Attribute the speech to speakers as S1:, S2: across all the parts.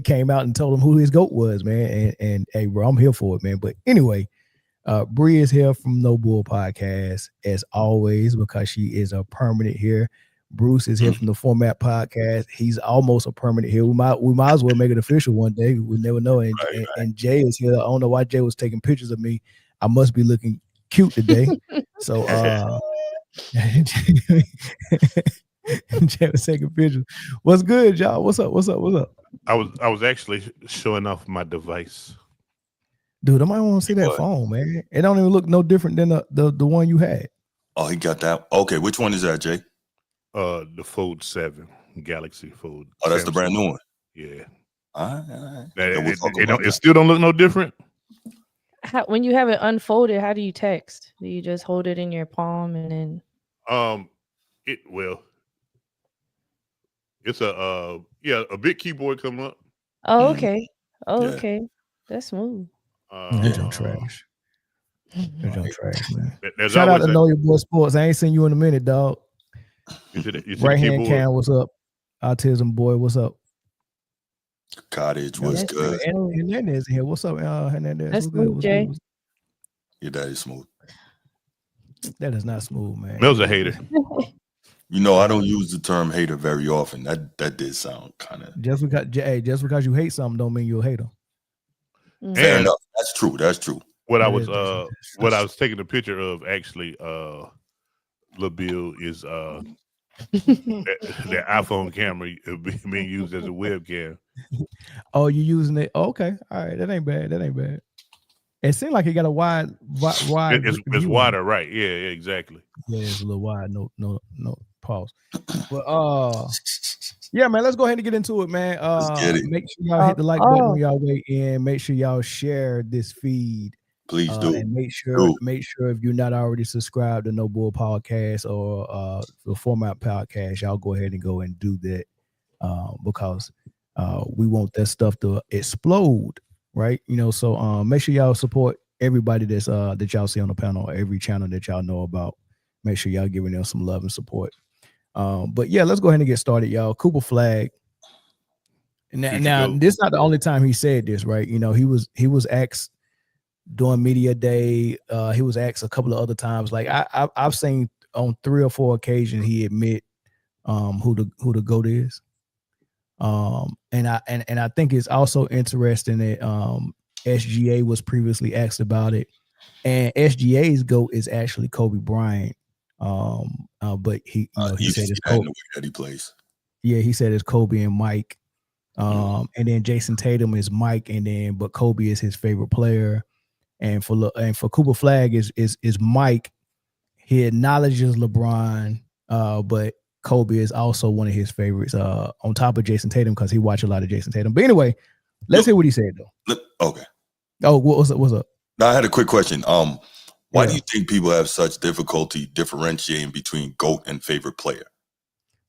S1: came out and told him who his GOAT was, man. And hey, bro, I'm here for it, man. But anyway, Bree is here from No Bull Podcast as always because she is a permanent here. Bruce is here from the Format Podcast. He's almost a permanent here. We might as well make it official one day. We never know. And Jay is here. I don't know why Jay was taking pictures of me. I must be looking cute today. So Jay was taking pictures. What's good, y'all? What's up?
S2: I was actually showing off my device.
S1: Dude, I might want to see that phone, man. It don't even look no different than the one you had.
S3: Oh, he got that. Okay, which one is that, Jay?
S2: The Fold 7 Galaxy Fold.
S3: Oh, that's the brand new one.
S2: Yeah.
S3: All right.
S2: It still don't look no different.
S4: When you have it unfolded, how do you text? Do you just hold it in your palm and then?
S2: It's a big keyboard coming up.
S4: Oh, okay. Okay. That's smooth.
S1: That don't trash. That don't trash, man.
S2: Shout
S1: out to Know Your Boy Sports. I ain't seen you in a minute, dog.
S2: Right
S1: hand Cam, what's up? Autism boy, what's up?
S3: Cottage, what's good?
S1: Hernandez here. What's up, Hernandez?
S4: That's smooth, Jay.
S3: Your daddy's smooth.
S1: That is not smooth, man.
S2: Mill's a hater.
S3: You know, I don't use the term hater very often. That did sound kind of
S1: just because you hate something don't mean you're a hater.
S3: Fair enough. That's true.
S2: What I was taking a picture of actually, Lil Bill is the iPhone camera being used as a webcam.
S1: Oh, you using it? Oh, okay, all right. That ain't bad. It seemed like it got a wide.
S2: It's wider, right? Yeah, exactly.
S1: Yeah, it's a little wide. No pause. But yeah, man. Let's go ahead and get into it, man.
S3: Let's get it.
S1: Make sure y'all hit the like button when y'all weigh in. Make sure y'all share this feed.
S3: Please do.
S1: And make sure if you're not already subscribed to No Bull Podcast or the Format Podcast, y'all go ahead and go and do that because we want that stuff to explode, right? You know, so make sure y'all support everybody that's that y'all see on the panel, every channel that y'all know about. Make sure y'all giving them some love and support. But yeah, let's go ahead and get started, y'all. Cooper Flag. Now this is not the only time he said this, right? You know, he was asked during media day. He was asked a couple of other times. Like I've seen on 3 or 4 occasions he admit who the GOAT is. And I think it's also interesting that SGA was previously asked about it, and SGA's GOAT is actually Kobe Bryant. But he said it's Kobe.
S3: That he plays.
S1: Yeah, he said it's Kobe and Mike. And then Jason Tatum is Mike, but Kobe is his favorite player. And for Cooper Flag is Mike. He acknowledges LeBron, but Kobe is also one of his favorites. On top of Jason Tatum because he watched a lot of Jason Tatum. But anyway, let's hear what he said though.
S3: Okay.
S1: Oh, what's up?
S3: Now I had a quick question. Why do you think people have such difficulty differentiating between GOAT and favorite player?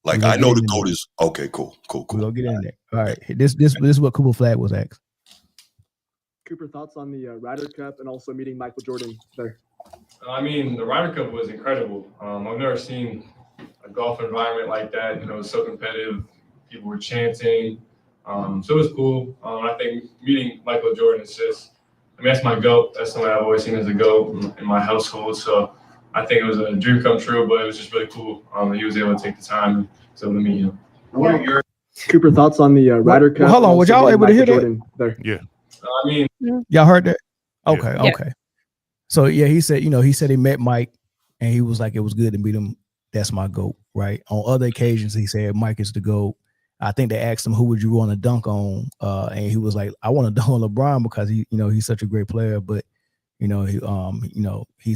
S3: Like I know the GOAT is okay. Cool.
S1: We'll get in there. All right. This is what Cooper Flag was asked.
S5: Cooper, thoughts on the Ryder Cup and also meeting Michael Jordan there?
S6: I mean, the Ryder Cup was incredible. I've never seen a golf environment like that. You know, it was so competitive. People were chanting. So it was cool. I think meeting Michael Jordan is just, that's my GOAT. That's somebody I've always seen as a GOAT in my household. So I think it was a dream come true, but it was just really cool. He was able to take the time to meet him.
S5: What are your Cooper thoughts on the Ryder Cup?
S1: Hold on, were y'all able to hear that?
S5: There?
S2: Yeah.
S6: I mean,
S1: y'all heard that? Okay,
S4: yeah.
S1: Okay. So yeah, he said he met Mike, and he was like, it was good to meet him. That's my GOAT, right? On other occasions, he said Mike is the GOAT. I think they asked him who would you want to dunk on, and he was like, I want to dunk on LeBron because he's such a great player, but he's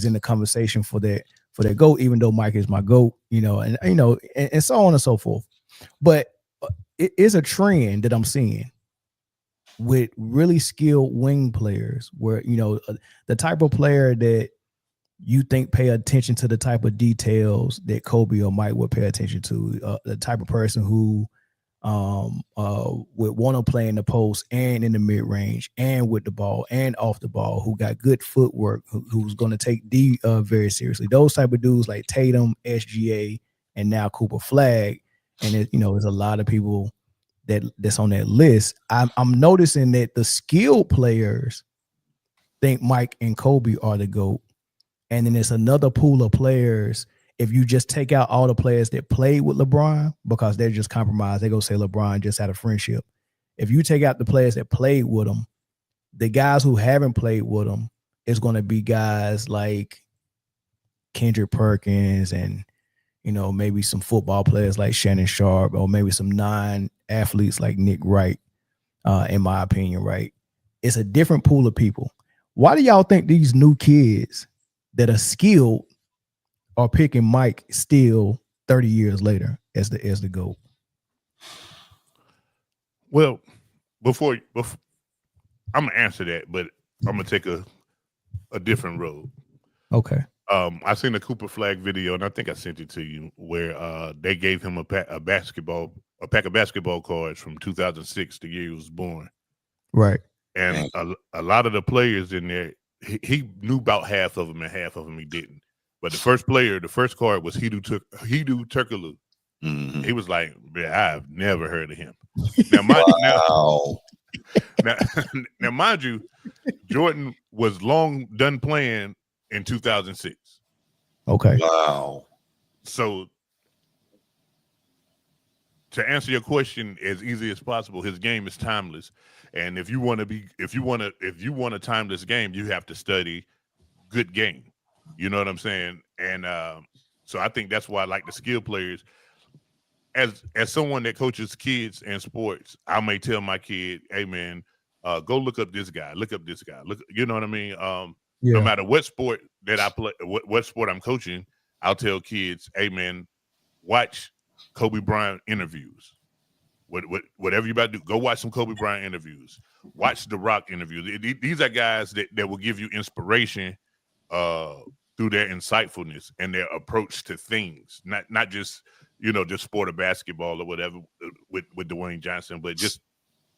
S1: in the conversation for that GOAT, even though Mike is my GOAT, and so on and so forth. But it is a trend that I'm seeing with really skilled wing players where, the type of player that you think pay attention to the type of details that Kobe or Mike would pay attention to, the type of person who would want to play in the post and in the mid range and with the ball and off the ball, who got good footwork, who's going to take D very seriously. Those type of dudes like Tatum, SGA, and now Cooper Flag. And there's a lot of people that's on that list, I'm noticing that the skilled players think Mike and Kobe are the GOAT. And then there's another pool of players. If you just take out all the players that played with LeBron, because they're just compromised, they go say LeBron just had a friendship. If you take out the players that played with him, the guys who haven't played with him is going to be guys like Kendrick Perkins and, you know, maybe some football players like Shannon Sharp, or maybe some non-athletes like Nick Wright, in my opinion, right? It's a different pool of people. Why do y'all think these new kids that are skilled are picking Mike still 30 years later as the GOAT?
S2: Well, before I'm gonna answer that, but I'm gonna take a different road.
S1: Okay.
S2: I seen a Cooper Flag video, and I think I sent it to you, where they gave him a pack of basketball cards from 2006, the year he was born.
S1: Right.
S2: And a lot of the players in there, he knew about half of them, and half of them he didn't. But the first card was Hidu Turkoglu.
S3: Mm-hmm.
S2: He was like, I've never heard of him. Now, mind you, Jordan was long done playing in 2006.
S1: Okay.
S3: Wow.
S2: So to answer your question as easy as possible, his game is timeless. And if you want a timeless game, you have to study good game. You know what I'm saying? And so I think that's why I like the skill players. As someone that coaches kids in sports, I may tell my kid, hey man, go look up this guy, you know what I mean? No matter what sport that I play, what sport I'm coaching, I'll tell kids, hey man, watch Kobe Bryant interviews. Whatever you about to do, go watch some Kobe Bryant interviews. Watch the Rock interviews. These are guys that will give you inspiration through their insightfulness and their approach to things, not just, you know, just sport of basketball or whatever with Dwayne Johnson, but just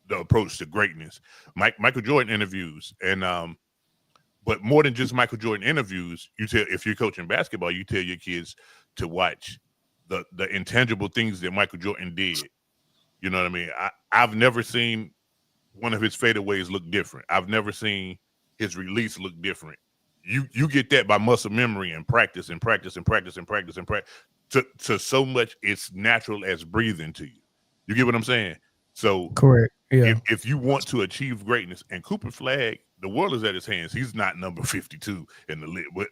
S2: the approach to greatness. Michael Jordan interviews, and but more than just Michael Jordan interviews, if you're coaching basketball, you tell your kids to watch the intangible things that Michael Jordan did. You know what I mean? I've never seen one of his fadeaways look different. I've never seen his release look different. You get that by muscle memory and practice and practice and practice and practice and practice to so much it's natural as breathing to you. You get what I'm saying? So
S1: correct. Yeah.
S2: If you want to achieve greatness, and Cooper Flag, the world is at his hands. He's not number 52 in the list. But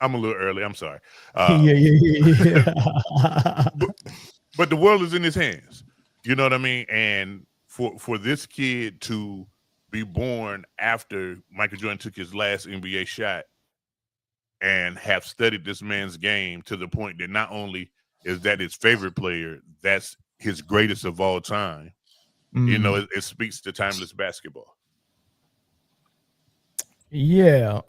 S2: I'm a little early. I'm sorry.
S1: Yeah.
S2: But the world is in his hands. You know what I mean? And for this kid to be born after Michael Jordan took his last NBA shot and have studied this man's game to the point that not only is that his favorite player, that's his greatest of all time. You know, it speaks to timeless basketball.
S1: Yeah.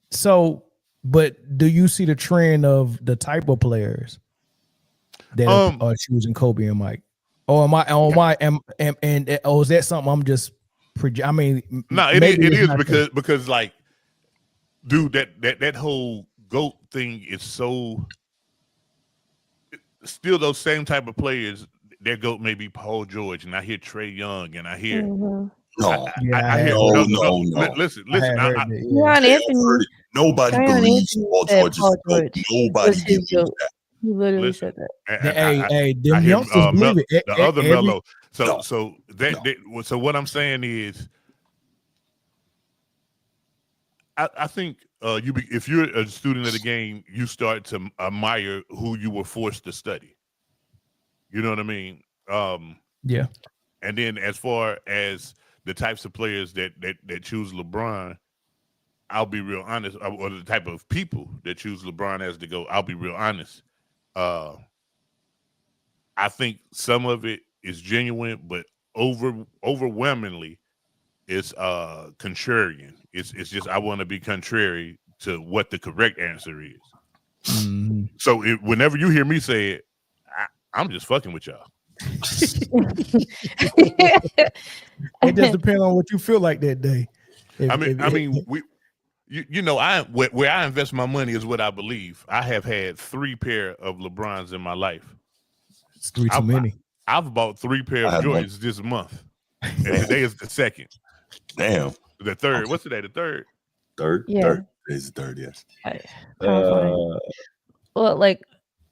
S1: So, but do you see the trend of the type of players that are choosing Kobe and Mike? Or is that something I'm just? I mean,
S2: no, it is because like, dude, that whole GOAT thing is so. Still, those same type of players. Their GOAT may be Paul George, and I hear Trey Young, and I hear
S3: no.
S2: Listen.
S3: Nobody believes Paul George is GOAT. Nobody believes that.
S4: He literally said that.
S1: Hey, them youngsters believe it.
S2: The other Melo. So what I'm saying is, I think if you're a student of the game, you start to admire who you were forced to study. You know what I mean?
S1: Yeah.
S2: And then as far as the types of players that choose LeBron, I'll be real honest, or the type of people that choose LeBron as the GOAT, I'll be real honest. I think some of it is genuine, but overwhelmingly it's contrarian. It's just I want to be contrary to what the correct answer is.
S1: Mm-hmm.
S2: So whenever you hear me say it, I'm just fucking with y'all.
S1: It just depends on what you feel like that day.
S2: Where I invest my money is what I believe. I have had 3 pair of LeBrons in my life.
S1: It's 3 too many.
S2: I've bought 3 pair of
S3: I have one.
S2: Jordans this month, and today is the second.
S3: Damn.
S2: The third. What's today? The third.
S3: Third.
S4: Yeah.
S3: Third. Today's the third. Yes.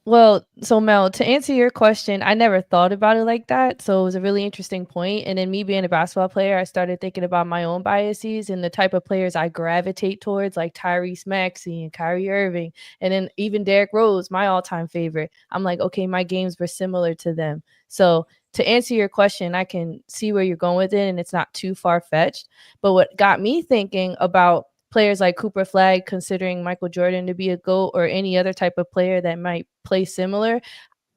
S4: Well, so Mel, to answer your question, I never thought about it like that. So it was a really interesting point. And then me being a basketball player, I started thinking about my own biases and the type of players I gravitate towards, like Tyrese Maxey and Kyrie Irving, and then even Derrick Rose, my all-time favorite. I'm like, okay, my games were similar to them. So to answer your question, I can see where you're going with it, and it's not too far-fetched. But what got me thinking about players like Cooper Flag, considering Michael Jordan to be a GOAT, or any other type of player that might play similar,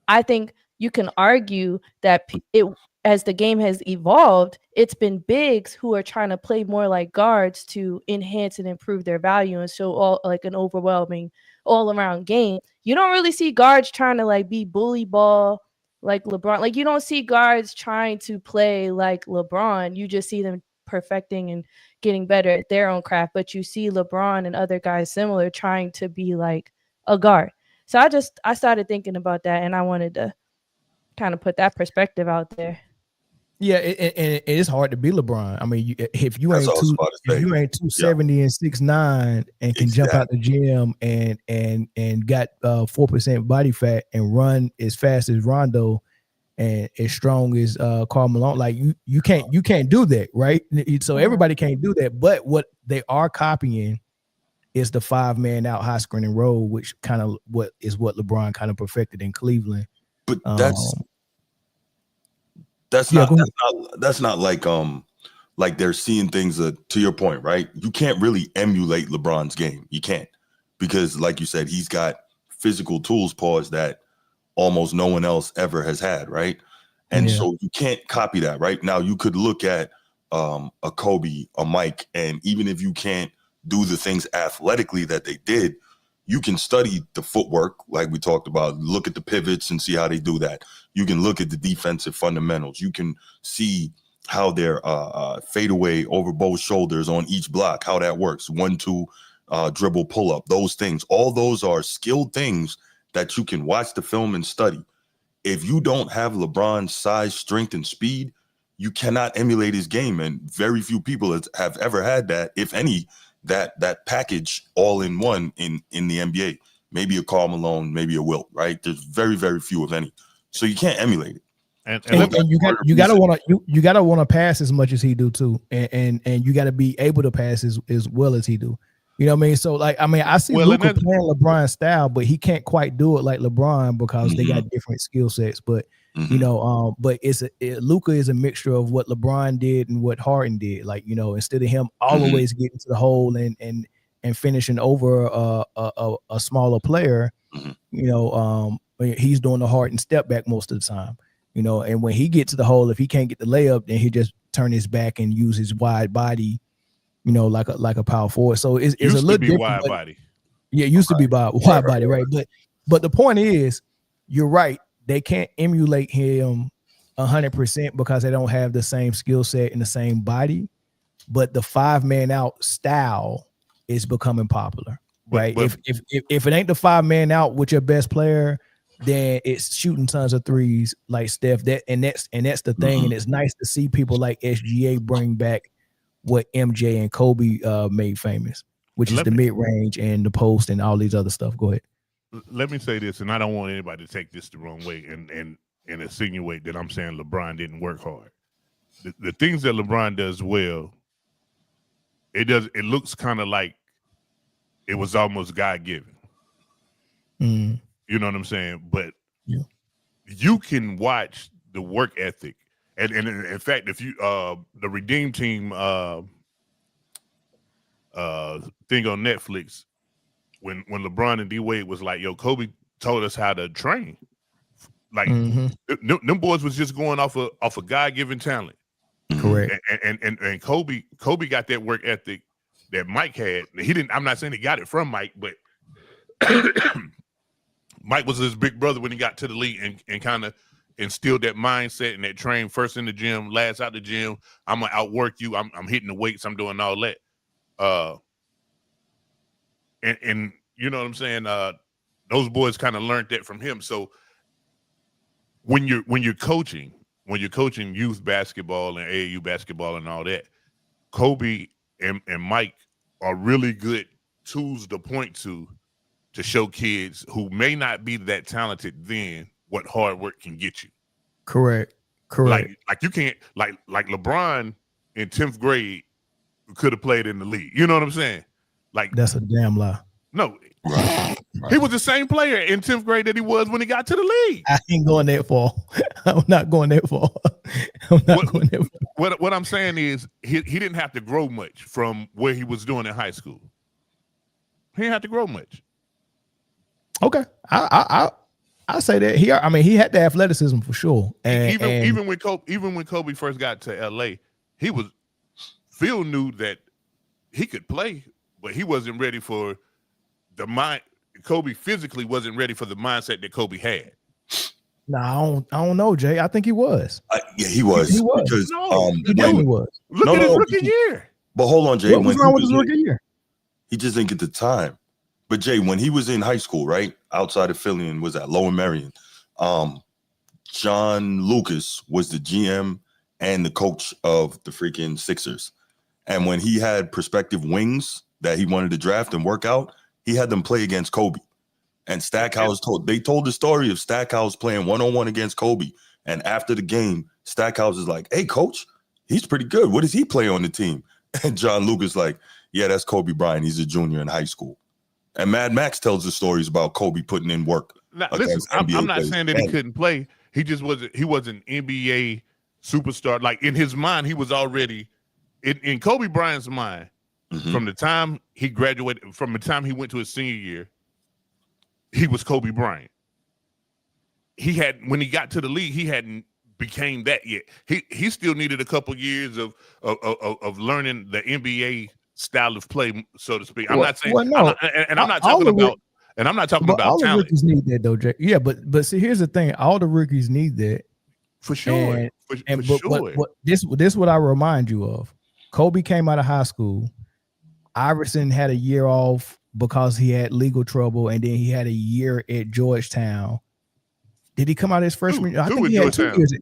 S4: I think you can argue that as the game has evolved, it's been bigs who are trying to play more like guards to enhance and improve their value and show all like an overwhelming all-around game. You don't really see guards trying to like be bully ball like LeBron. Like you don't see guards trying to play like LeBron. You just see them perfecting and getting better at their own craft, but you see LeBron and other guys similar trying to be like a guard. So I started thinking about that, and I wanted to kind of put that perspective out there.
S1: Yeah, and it's hard to be LeBron. I mean, if you ain't 270 and 6'9" and can jump out the gym and got 4% body fat and run as fast as Rondo and as strong as Karl Malone, like you can't do that, right? So everybody can't do that. But what they are copying is the 5-man out high screen and roll, which kind of what LeBron kind of perfected in Cleveland.
S3: But that's not like they're seeing things to your point, right? You can't really emulate LeBron's game. You can't, because like you said, he's got physical tools, that almost no one else ever has had, right? And so you can't copy that, right? Now you could look at a Kobe, a Mike, and even if you can't do the things athletically that they did, you can study the footwork, like we talked about, look at the pivots and see how they do that. You can look at the defensive fundamentals. You can see how their fadeaway over both shoulders on each block, how that works. 1-2 dribble pull up, those things. All those are skilled things that you can watch the film and study. If you don't have LeBron's size, strength, and speed, you cannot emulate his game. And very few people have ever had that, if any, that package all in one in the NBA. Maybe a Karl Malone, maybe a Wilt, right? There's very, very few, if any. So you can't emulate it.
S1: And you gotta want to pass as much as he do too, and you got to be able to pass as well as he do. You know what I mean? So like, I mean, I see Luka playing LeBron's style, but he can't quite do it like LeBron because they got different skill sets. But you know, but Luka is a mixture of what LeBron did and what Harden did. Like, you know, instead of him always getting to the hole and finishing over a smaller player, you know, he's doing the Harden step back most of the time. You know, and when he gets to the hole, if he can't get the layup, then he just turn his back and use his wide body, you know, like a power forward. So it's a little different.
S2: Wide body.
S1: Yeah, it used to be wide body, right? But the point is, you're right. They can't emulate him 100% because they don't have the same skill set and the same body. But the 5-man out style is becoming popular, right? If it ain't the 5-man out with your best player, then it's shooting tons of threes like Steph. That's the thing. And it's nice to see people like SGA bring back what MJ and Kobe made famous, which is the mid-range and the post and all these other stuff. Go ahead.
S2: Let me say this, and I don't want anybody to take this the wrong way and insinuate that I'm saying LeBron didn't work hard. The things that LeBron does well, it looks kind of like it was almost God-given. You know what I'm saying? But you can watch the work ethic. And in fact, if you the Redeem Team thing on Netflix, when LeBron and D-Wade was like, yo, Kobe told us how to train. Like them boys was just going off a God-given talent.
S1: Correct.
S2: And Kobe got that work ethic that Mike had. He didn't. I'm not saying he got it from Mike, but Mike was his big brother when he got to the league and kind of instilled that mindset and that train first in the gym, last out the gym. I'm gonna outwork you. I'm hitting the weights. I'm doing all that. And you know what I'm saying? Those boys kind of learned that from him. So when you're coaching youth basketball and AAU basketball and all that, Kobe and Mike are really good tools to point to show kids who may not be that talented then what hard work can get you.
S1: Correct.
S2: Like you can't like LeBron in 10th grade could have played in the league. You know what I'm saying? Like
S1: That's a damn lie.
S2: No.
S3: Right.
S2: He was the same player in 10th grade that he was when he got to the league.
S1: I ain't going that far. I'm not going that far. Going that far.
S2: What I'm saying is he didn't have to grow much from where he was doing in high school. He didn't have to grow much.
S1: Okay. I say that he had the athleticism for sure. And
S2: even when Kobe first got to LA, Phil knew that he could play, but he wasn't ready for the mind. Kobe physically wasn't ready for the mindset that Kobe had.
S1: No, I don't know, Jay. I think he was.
S3: Yeah, he was.
S1: He was.
S3: Because
S1: he definitely was.
S2: Look at his rookie year.
S3: But hold on, Jay.
S1: What was wrong with his rookie year?
S3: He just didn't get the time. But Jay, when he was in high school, right outside of Philly and was at Lower Merion, John Lucas was the GM and the coach of the freaking Sixers. And when he had prospective wings that he wanted to draft and work out, he had them play against Kobe. And Stackhouse told the story of Stackhouse playing one-on-one against Kobe. And after the game, Stackhouse is like, "Hey, coach, he's pretty good. What does he play on the team?" And John Lucas like, "Yeah, that's Kobe Bryant. He's a junior in high school." And Mad Max tells the stories about Kobe putting in work.
S2: Now, listen, I'm not saying that he couldn't play. He just wasn't. He was an NBA superstar. Like in his mind, he was already in Kobe Bryant's mind.
S3: Mm-hmm.
S2: From the time he graduated, from the time he went to his senior year, he was Kobe Bryant. When he got to the league, he hadn't became that yet. He still needed a couple years of learning the NBA style of play, so to speak. I'm not saying, I'm not talking about
S1: all
S2: talent.
S1: The rookies need that though, Jay. Yeah, but see, here's the thing: all the rookies need that
S2: for sure.
S1: But this what I remind you of. Kobe came out of high school. Iverson had a year off because he had legal trouble, and then he had a year at Georgetown. Did he come out his freshman year? I think he had 2 years.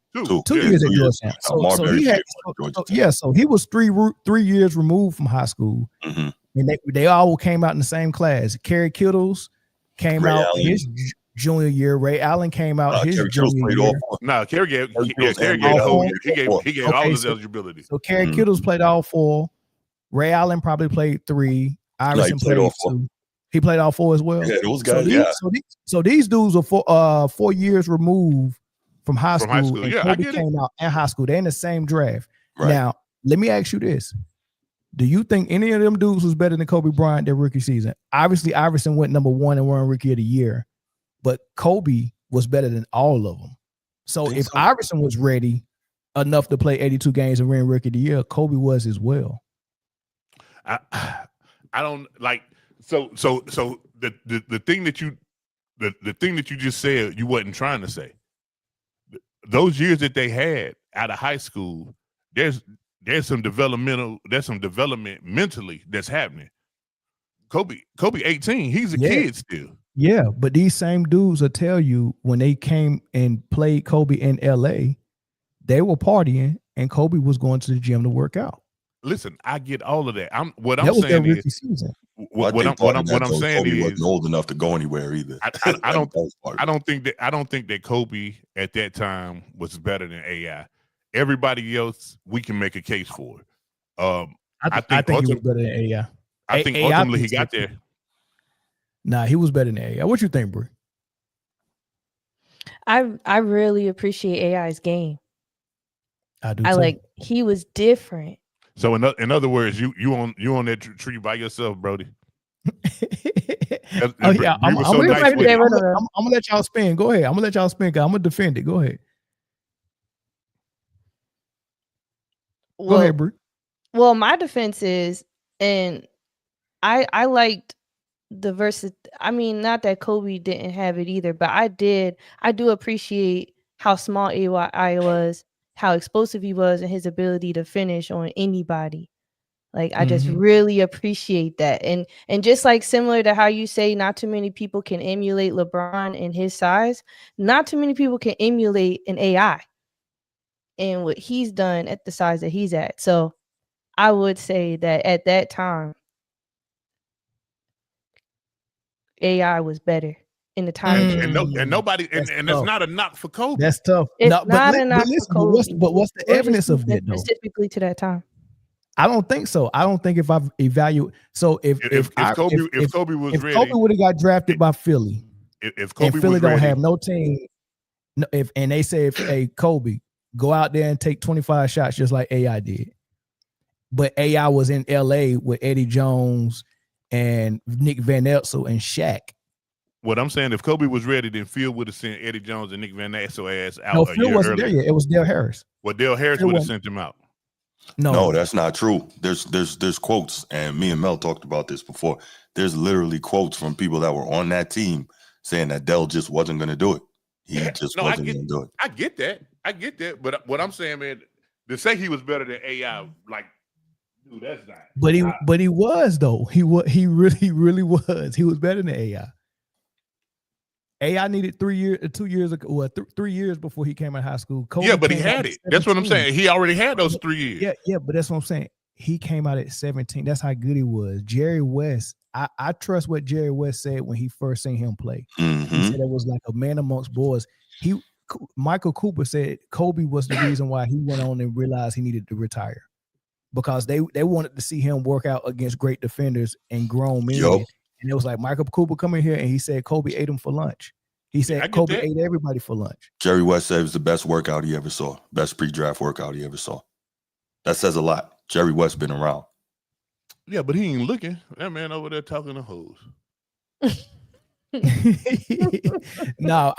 S1: Two years at Georgetown. So he was three years removed from high school,
S3: mm-hmm.
S1: and they all came out in the same class. Kerry Kittles came out his junior year. Ray Allen came out his junior year.
S2: No, Kerry gave the whole year. He gave all his eligibility.
S1: So Kerry Kittles played all 4. Ray Allen probably played 3. Iverson played 2. He played all 4 as well.
S3: Yeah, those guys.
S1: So these dudes are 4 years removed from high school. And Kobe came out in high school. They're in the same draft.
S3: Right.
S1: Now, let me ask you this: do you think any of them dudes was better than Kobe Bryant their rookie season? Obviously, Iverson went number 1 and won Rookie of the Year, but Kobe was better than all of them. So if Iverson was ready enough to play 82 games and win Rookie of the Year, Kobe was as well.
S2: I don't like so the thing that you just said you wasn't trying to say. Those years that they had out of high school, there's some development mentally that's happening. Kobe 18, he's a kid still.
S1: Yeah, but these same dudes will tell you when they came and played Kobe in LA, they were partying and Kobe was going to the gym to work out.
S2: Listen, I get all of that. I'm
S1: saying is
S2: what I'm saying
S3: Kobe
S2: is
S3: wasn't old enough to go anywhere either.
S2: I don't think that Kobe at that time was better than AI. Everybody else we can make a case for. I think
S1: he was better than AI.
S2: I think ultimately he got there.
S1: Nah, he was better than AI. What you think, Brie?
S4: I really appreciate AI's game.
S1: I do.
S4: Like he was different.
S2: So in other words, you on that tree by yourself, Brody.
S1: I'm gonna let y'all spin. Go ahead. I'm gonna let y'all spin. I'm gonna defend it. Go ahead. Go ahead, Brie.
S4: Well, my defense is, and I liked the versus. I mean, not that Kobe didn't have it either, but I do appreciate how small AI was, how explosive he was, and his ability to finish on anybody. Like, I just really appreciate that. And just like similar to how you say not too many people can emulate LeBron in his size, not too many people can emulate an AI and what he's done at the size that he's at. So I would say that at that time, AI was better in the time.
S2: And nobody and it's not a knock for Kobe.
S1: That's tough.
S4: It's
S1: No,
S4: not
S1: but
S4: a knock
S1: listen,
S4: for Kobe.
S1: but what's the
S4: We're just
S1: evidence of
S4: speaking
S1: that though?
S4: specifically to that time.
S1: I don't think so. I don't think if I've evaluated. So if
S2: Kobe was
S1: if
S2: ready,
S1: Kobe would have got drafted by Philly,
S2: if Kobe
S1: and Philly
S2: was
S1: don't
S2: ready,
S1: have no team, and they say, hey Kobe, go out there and take 25 shots just like AI did, but AI was in LA with Eddie Jones and Nick Van Exel and Shaq.
S2: What I'm saying, if Kobe was ready, then Phil would have sent Eddie Jones and Nick Van Exel ass out.
S1: No,
S2: a
S1: Phil
S2: year
S1: wasn't
S2: earlier.
S1: there yet. It was Dale Harris.
S2: Well, Dale Harris would have sent him out.
S3: No, that's not true. There's quotes, and me and Mel talked about this before. There's literally quotes from people that were on that team saying that Dell just wasn't going to do it. He just wasn't going to do it.
S2: I get that. But what I'm saying, man, to say he was better than AI, like, dude, that's not.
S1: But he was though. He really was. He was better than AI. AI needed 3 years, 2 years ago, 3 years before he came out of high school. Kobe
S2: but he had it. That's what I'm saying. He already had those 3 years.
S1: Yeah, but that's what I'm saying. He came out at 17. That's how good he was. Jerry West, I trust what Jerry West said when he first seen him play. He said it was like a man amongst boys. Michael Cooper said Kobe was the reason why he went on and realized he needed to retire, because they wanted to see him work out against great defenders and grown men.
S3: Yep.
S1: And it was like Michael Cooper coming here and he said Kobe ate him for lunch. He said Kobe ate everybody for lunch.
S3: Jerry West said it was the best workout he ever saw. Best pre-draft workout he ever saw. That says a lot. Jerry West been around.
S2: Yeah, but he ain't looking. That man over there talking to hoes.
S1: No,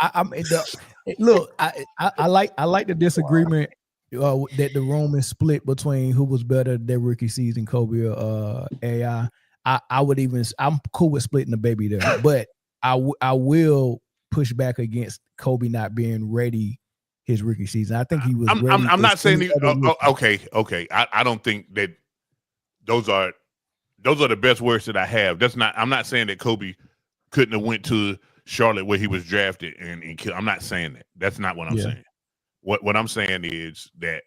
S1: look. I like the disagreement that the room is split between who was better their rookie season, Kobe or AI. I'm cool with splitting the baby there, but I will push back against Kobe not being ready his rookie season. I think he was ready.
S2: I'm not saying okay. I don't think that those are the best words that I have. I'm not saying that Kobe couldn't have went to Charlotte where he was drafted and killed. I'm not saying that. That's not what I'm saying. What I'm saying is that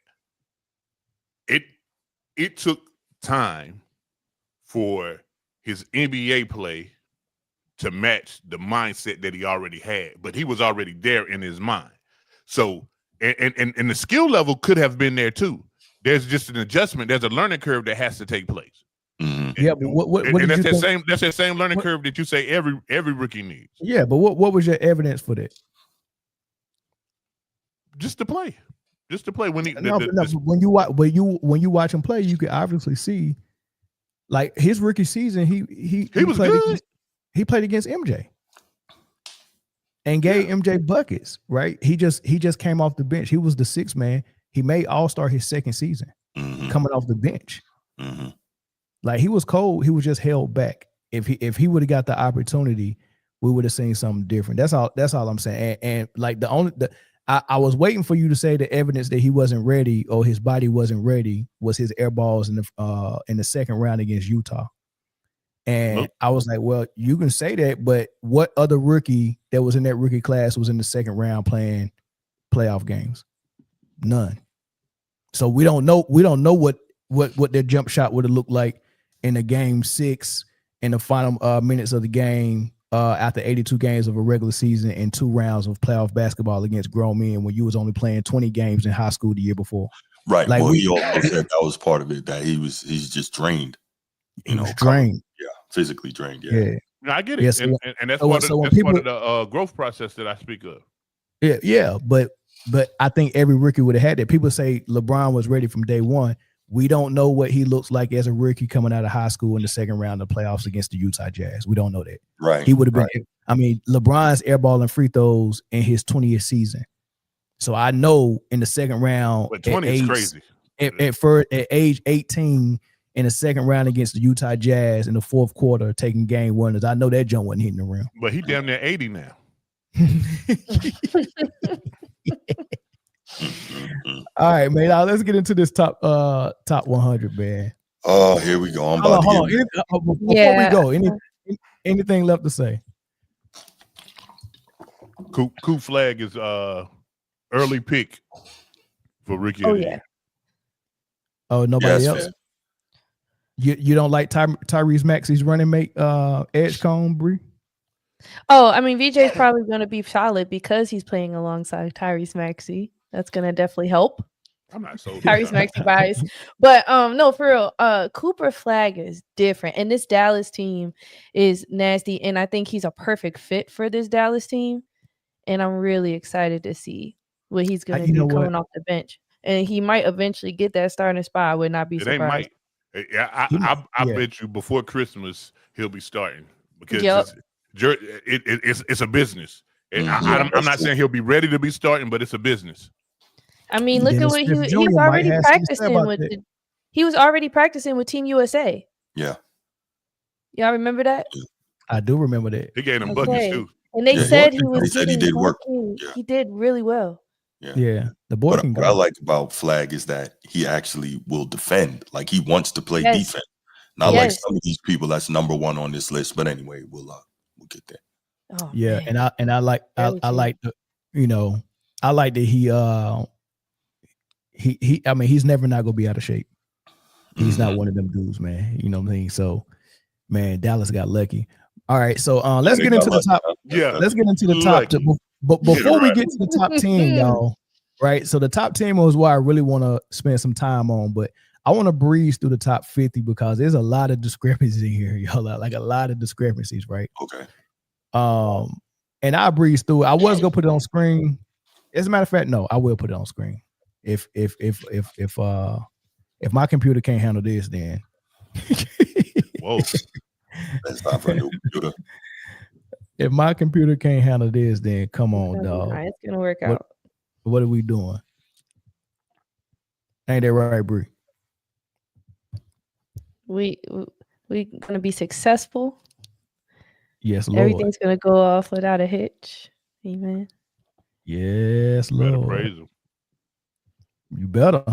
S2: it took time for his NBA play to match the mindset that he already had, but he was already there in his mind. So, and the skill level could have been there too. There's just an adjustment. There's a learning curve that has to take place.
S3: Mm-hmm.
S1: Yeah, but what
S2: that's that same learning curve that you say every rookie needs.
S1: Yeah, but what was your evidence for that?
S2: Just to play. When you watch him play, you can obviously see, like his rookie season, he was good.
S1: He played against MJ and gave MJ buckets. Right? He just came off the bench. He was the sixth man. He made All-Star his second season, coming off the bench.
S3: Mm-hmm.
S1: Like he was cold. He was just held back. If he would have got the opportunity, we would have seen something different. That's all I'm saying. And like I was waiting for you to say the evidence that he wasn't ready or his body wasn't ready was his air balls in the second round against Utah. And I was like, well, you can say that, but what other rookie that was in that rookie class was in the second round playing playoff games? None. So we don't know what their jump shot would have looked like in a game 6 in the final minutes of the game after 82 games of a regular season and 2 rounds of playoff basketball against grown men when you was only playing 20 games in high school the year before.
S3: Right. Like he also said that was part of it, that he's just drained.
S1: Drained.
S3: Yeah, physically drained. Yeah.
S2: No, I get it.
S1: Yeah,
S2: and that's part of the growth process that I speak of.
S1: Yeah, but I think every rookie would have had that. People say LeBron was ready from day one. We don't know what he looks like as a rookie coming out of high school in the second round of playoffs against the Utah Jazz. We don't know that.
S3: Right.
S1: He would have been. Right. I mean, LeBron's airballing free throws in his 20th season. So I know in the second round,
S2: but 20 is crazy.
S1: At age 18 in the second round against the Utah Jazz in the fourth quarter, taking game winners. I know that jump wasn't hitting the rim.
S2: But he damn near 80 now.
S1: All right, man. Now let's get into this top 100, man.
S3: Oh, here we go. I'm
S1: Hold
S3: about
S1: on.
S3: to get
S1: Before we
S4: Yeah.
S1: go, anything left to say?
S2: Coop Flag is early pick for Rookie
S4: Oh
S2: of the
S4: yeah.
S2: Year.
S1: Oh, nobody
S3: Yes,
S1: else. You don't like Tyrese Maxey's running mate, Edgecombe, Bree?
S4: Oh, I mean, VJ's probably going to be solid because he's playing alongside Tyrese Maxey. That's going to definitely help.
S2: I'm not so
S4: Tyrese Maxey bias. But no, for real, Cooper Flag is different. And this Dallas team is nasty. And I think he's a perfect fit for this Dallas team. And I'm really excited to see what he's going to do coming off the bench. And he might eventually get that starting spot. I would not be surprised.
S2: It ain't might. I bet you before Christmas he'll be starting because it's a business. And I'm not saying he'll be ready to be starting, but it's a business.
S4: I mean, look at what he was already practicing with. He was already practicing with Team USA.
S3: Yeah.
S4: Y'all remember that?
S1: I do remember that.
S2: He gave them buckets too.
S4: And they said he was
S3: he did work.
S4: Yeah. He did really well.
S3: Yeah.
S1: The boy
S3: can go. What I like about Flag is that he actually will defend. Like he wants to play defense. Not like some of these people that's number one on this list. But anyway, we'll get there.
S4: Oh,
S1: yeah,
S4: man.
S1: and I like I like the, I like that he I mean he's never not gonna be out of shape. He's not one of them dudes, man. You know what I mean? So man, Dallas got lucky. All right, so let's get into the top.
S2: Yeah,
S1: let's get into the top. But before we get to the top 10, y'all, right? So the top 10 was what I really want to spend some time on, but I want to breeze through the top 50 because there's a lot of discrepancies in here, y'all. Like a lot of discrepancies, right?
S3: Okay.
S1: And I breeze through it. I was gonna put it on screen. As a matter of fact, no, I will put it on screen. If my computer can't handle this, then
S2: whoa.
S3: That's not for a new computer.
S1: If my computer can't handle this, then come on, dog.
S4: It's gonna work out.
S1: What are we doing? Ain't that right, Bree?
S4: We gonna be successful.
S1: Yes, Lord.
S4: Everything's gonna go off without a hitch. Amen.
S1: Yes, Lord.
S2: Better praise him.
S1: You better.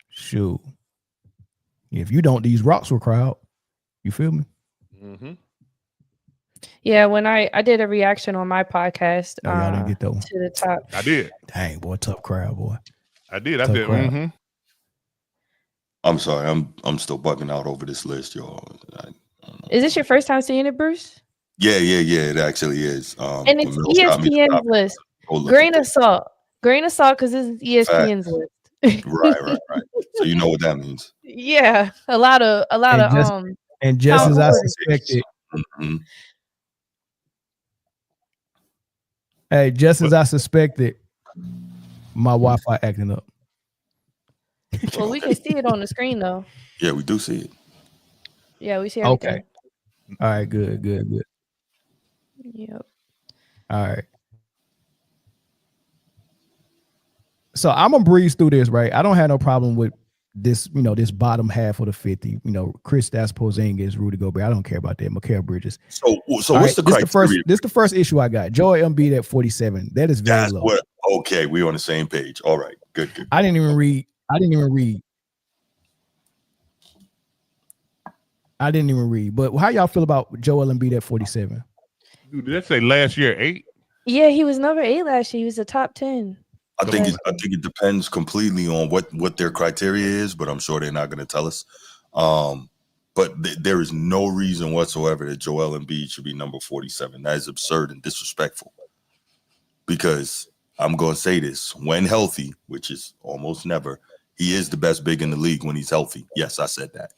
S1: Shoot. If you don't, these rocks will cry out. You feel me?
S2: Mm-hmm.
S4: Yeah, when I did a reaction on my podcast,
S1: y'all didn't get that one.
S4: To the top.
S2: I did.
S1: Dang, boy, tough crowd, boy.
S2: I did. I said, mm-hmm.
S3: I'm sorry, I'm still bugging out over this list, y'all.
S4: Is this your first time seeing it, Bruce?
S3: Yeah, it actually is.
S4: And it's ESPN's list. Grain of salt, because this is ESPN's list.
S3: Right. So you know what that means.
S4: Yeah, a lot of
S1: and just as I suspected.
S3: Mm-hmm.
S1: Hey, just as I suspected, my Wi-Fi acting up.
S4: Well, we can see it on the screen though.
S3: Yeah, we do see it.
S4: Yeah, we see everything.
S1: Okay. All right, good.
S4: Yep.
S1: All right. So I'm gonna breeze through this, right? I don't have no problem with this, this bottom half of the 50. Kristaps Porzingis, Rudy Gobert. I don't care about that. Mikal Bridges.
S3: So what's the criteria?
S1: This is the first issue I got. Joel Embiid at 47. That is very low.
S3: Okay, we're on the same page. All right, good.
S1: I didn't even read. But how y'all feel about Joel Embiid at 47?
S2: Dude, did that say last year 8?
S4: Yeah, he was number 8 last year. He was a top 10.
S3: I think it depends completely on what their criteria is, but I'm sure they're not going to tell us. But there is no reason whatsoever that Joel Embiid should be number 47. That is absurd and disrespectful. Because I'm going to say this, when healthy, which is almost never, he is the best big in the league when he's healthy. Yes, I said that.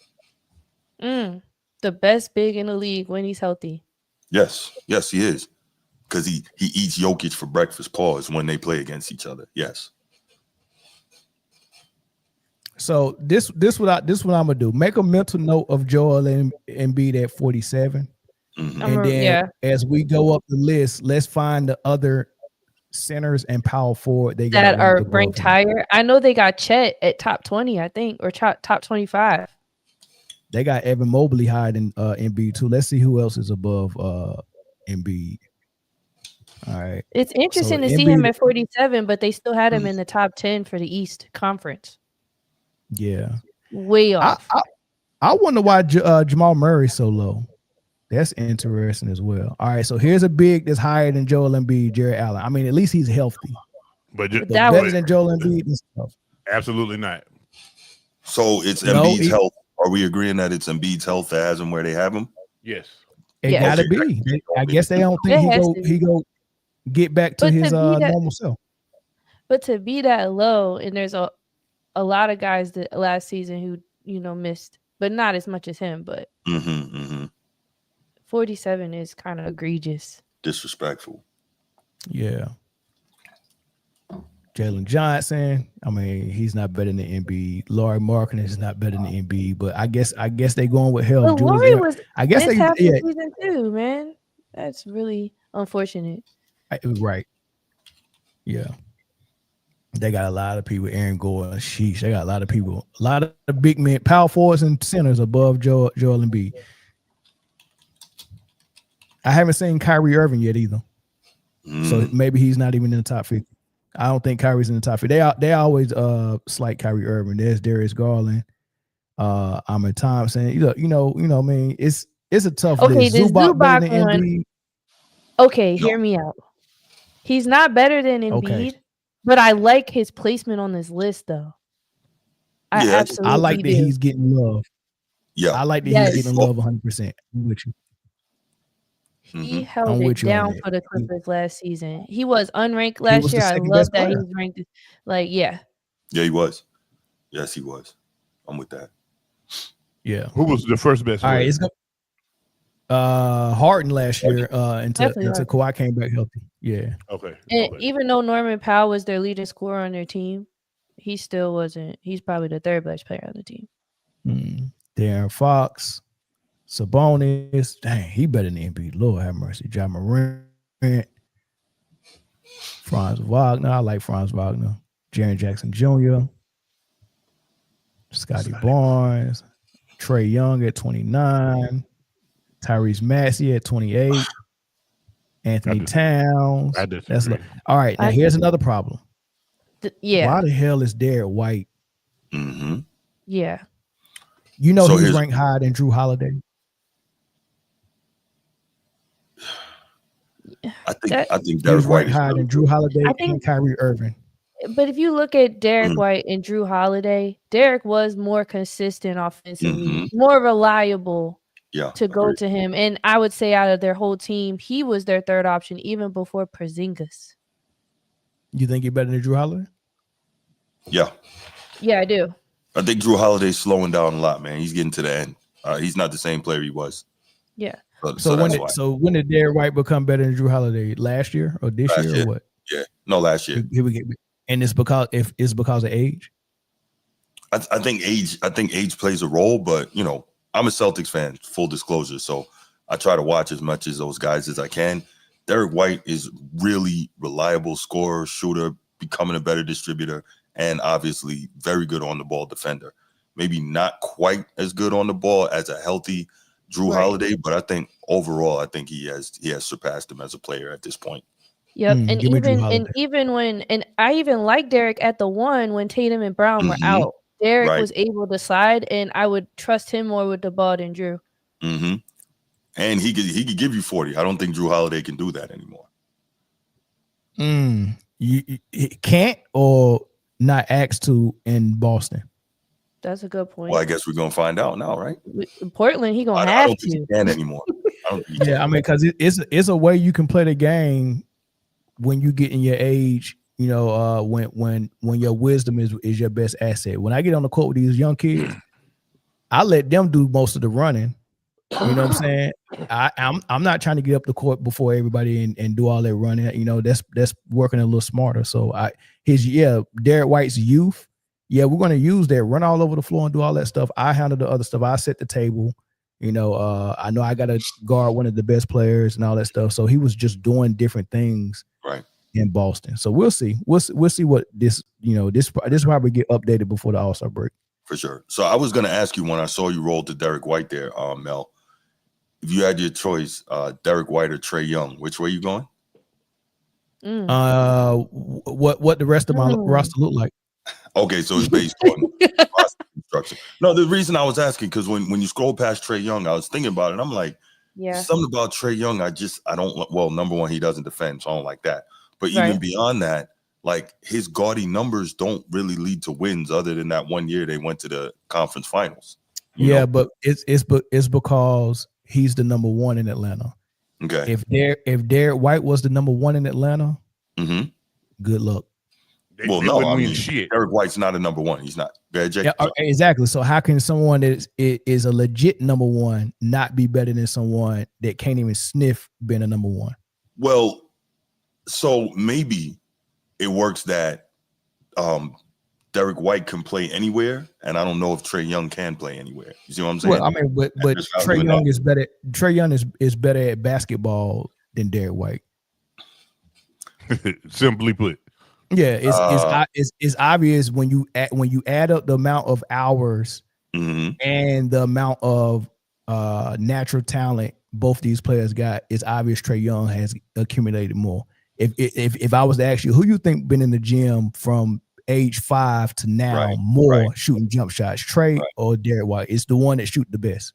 S4: The best big in the league when he's healthy.
S3: Yes, he is. Because he eats Jokic for breakfast, pause, when they play against each other. Yes.
S1: So this what I'm gonna do. Make a mental note of Joel Embiid at 47.
S3: Mm-hmm.
S1: And then as we go up the list, let's find the other centers and power forward they got
S4: that are ranked higher. I know they got Chet at top 20, I think, or top 25.
S1: They got Evan Mobley higher than Embiid too. Let's see who else is above Embiid. All right.
S4: It's interesting to see him at 47, but they still had him in the top 10 for the East Conference.
S1: Yeah.
S4: Way off.
S1: I wonder why Jamal Murray's so low. That's interesting as well. All right, so here's a big that's higher than Joel Embiid, Jared Allen. I mean, at least he's healthy.
S2: But
S4: That
S1: better
S4: was-
S1: than Joel Embiid and stuff.
S2: absolutely not.
S3: So it's
S1: No,
S3: Embiid's health. Are we agreeing that it's Embiid's health that has him where they have him?
S2: Yes.
S1: It
S4: Yes.
S1: gotta
S3: Okay.
S1: be. I guess they don't think
S4: It has to be.
S1: he go get back to
S4: But
S1: his
S4: to be that-
S1: normal self.
S4: But to be that low, and there's a lot of guys that last season who missed, but not as much as him. But 47 is kind of egregious.
S3: Disrespectful.
S1: Yeah. Jalen Johnson. I mean, he's not better than Embiid. Laurie Markkinen is not better than Embiid, but I guess they going with health.
S4: But Laurie was
S1: I guess
S4: this
S1: they
S4: half the season too, man. That's really unfortunate.
S1: Right. Yeah. They got a lot of people. Aaron Gordon, sheesh. They got a lot of people. A lot of big men, power forwards and centers above Joel Embiid. I haven't seen Kyrie Irving yet either. So maybe he's not even in the top 50. I don't think Kyrie's in the top 50. They always slight Kyrie Irving. There's Darius Garland, Ahmed Thompson. I mean, it's a tough list.
S4: The
S1: Zubac better than
S4: one.
S1: Embiid.
S4: Okay, hear me out. He's not better than Embiid, but I like his placement on this list, though. I absolutely
S1: I like that he's getting love.
S3: Yeah,
S1: I like that he's getting love 100%. I'm with you.
S4: He held it down for the Clippers last season. He was unranked
S1: He was
S4: last
S1: the
S4: year. I
S1: second
S4: love
S1: best
S4: that
S1: player.
S4: he's ranked. Yeah,
S3: he was. Yes, he was. I'm with that.
S1: Yeah.
S2: Who was the first best
S1: All
S2: player?
S1: right, it's Harden last year until
S4: Definitely
S1: Kawhi came back healthy. Yeah.
S2: Okay.
S4: and even though Norman Powell was their leading scorer on their team, he still wasn't. He's probably the third best player on the team.
S1: Darren Fox, Sabonis. Dang, he better than Embiid. Lord have mercy. John Morant, Franz Wagner. I like Franz Wagner. Jaren Jackson Jr., Scotty Barnes, Trey Young at 29, Tyrese Maxey at 28, Anthony Towns.
S2: That's
S1: all right. Now here's another problem.
S4: Yeah.
S1: Why the hell is Derek White?
S4: Yeah.
S1: You know, he's ranked higher than Drew Holiday.
S3: I think Derek White is
S1: higher than Drew Holiday and Kyrie Irving.
S4: But if you look at Derek White and Drew Holiday, Derek was more consistent offensively, more reliable to go to him. And I would say out of their whole team, he was their third option even before Porzingis.
S1: You think you're better than Drew Holiday?
S3: Yeah.
S4: Yeah, I do.
S3: I think Drew Holiday's slowing down a lot, man. He's getting to the end. He's not the same player he was.
S4: Yeah.
S3: So
S1: when did Derek White become better than Drew Holiday? Last year or this year or what?
S3: Yeah. No, last year.
S1: And it's because of age.
S3: I think age plays a role, but I'm a Celtics fan, full disclosure. So I try to watch as much as those guys as I can. Derek White is really reliable scorer, shooter, becoming a better distributor, and obviously very good on the ball defender. Maybe not quite as good on the ball as a healthy Drew Holiday, but I think overall, he has surpassed him as a player at this point.
S4: Yep. And I even like Derek at the one when Tatum and Brown were out. Derek was able to slide, and I would trust him more with the ball than Drew.
S3: And he could give you 40. I don't think Drew Holiday can do that anymore.
S1: You can't or not asked to in Boston.
S4: That's a good point.
S3: Well, I guess we're gonna find out now, right?
S4: In Portland, he gonna have
S3: I don't
S4: to.
S3: think he can anymore.
S1: I mean, because it's a way you can play the game when you get in your age. When your wisdom is your best asset. When I get on the court with these young kids, I let them do most of the running. You know what I'm saying? I'm not trying to get up the court before everybody and do all that running. That's working a little smarter. So Derek White's youth. Yeah, we're going to use that, run all over the floor and do all that stuff. I handle the other stuff. I set the table. I know I got to guard one of the best players and all that stuff. So he was just doing different things in Boston. So we'll see. We'll see what this probably get updated before the All-Star break.
S3: For sure. So I was going to ask you when I saw you roll to Derek White there, Mel, if you had your choice, Derek White or Trey Young, which way you going?
S1: What the rest of my roster look like?
S3: Okay, so it's based on roster construction. No, the reason I was asking because when you scroll past Trae Young, I was thinking about it. I'm like,
S4: Yeah.
S3: something about Trae Young. I don't. Well, number one, he doesn't defend, so I don't like that. But even
S4: Right.
S3: beyond that, like his gaudy numbers don't really lead to wins, other than that one year they went to the conference finals. You
S1: Yeah,
S3: know?
S1: but it's because he's the number one in Atlanta.
S3: Okay.
S1: If Derek White was the number one in Atlanta, good luck.
S2: They
S3: No,
S2: wouldn't
S3: I
S2: win
S3: mean,
S2: shit.
S3: Derek White's not a number one. He's not. Go ahead, Jake.
S1: Yeah, exactly. So how can someone that is a legit number one not be better than someone that can't even sniff being a number one?
S3: Well, so maybe it works that Derek White can play anywhere, and I don't know if Trae Young can play anywhere. You see what I'm saying?
S1: Well, I mean, but Trae Young is better. Trae Young is better at basketball than Derek White.
S2: Simply put.
S1: Yeah, it's obvious when you add up the amount of hours and the amount of natural talent both these players got. It's obvious Trae Young has accumulated more. If I was to ask you, who you think been in the gym from age 5 to now shooting jump shots, Trae or Derek White? It's the one that shoot the best.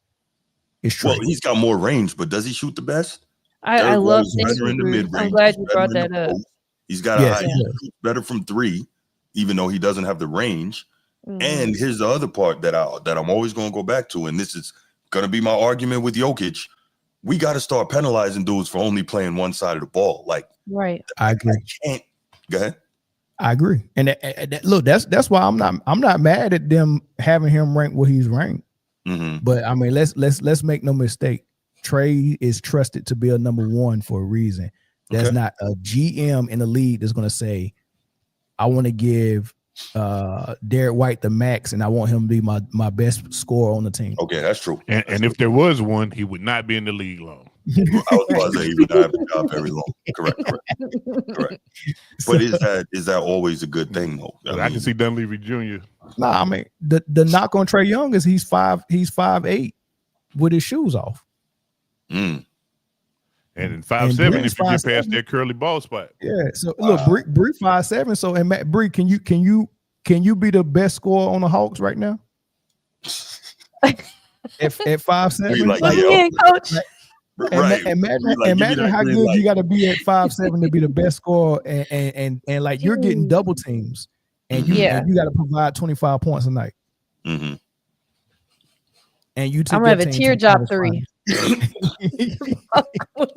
S1: It's Trae.
S3: Well, he's got more range, but does he shoot the best?
S4: I love this.
S3: better in the mid range.
S4: I'm glad you brought that up.
S3: He's got a high better from 3, even though he doesn't have the range. And here's the other part that I'm always going to go back to, and this is going to be my argument with Jokic. We got to start penalizing dudes for only playing one side of the ball. Like,
S1: I agree.
S3: Go ahead.
S1: I agree. And look, that's why I'm not mad at them having him ranked where he's ranked. But I mean, let's make no mistake. Trae is trusted to be a number one for a reason. There's not a GM in the league that's going to say, I want to give Derek White the max and I want him to be my best scorer on the team.
S3: Okay, that's true.
S2: And if there was one, he would not be in the league long.
S3: I was about to say he would not have the job very long. Correct. But is that always a good thing though?
S2: I can see Dunleavy Jr.
S1: Nah, I mean the knock on Trae Young is he's 5'8" with his shoes off.
S2: And in 5'7", if you get past that curly ball spot.
S1: Yeah. So look, Bree 5'7". So and Matt Bree, can you be the best scorer on the Hawks right now? at 5'7".
S3: Like,
S4: coach.
S1: Imagine how good you got to be at 5'7" to be the best scorer, and like you're getting double teams, and you got to provide 25 points a night. And you
S4: I'm gonna have a teardrop 3.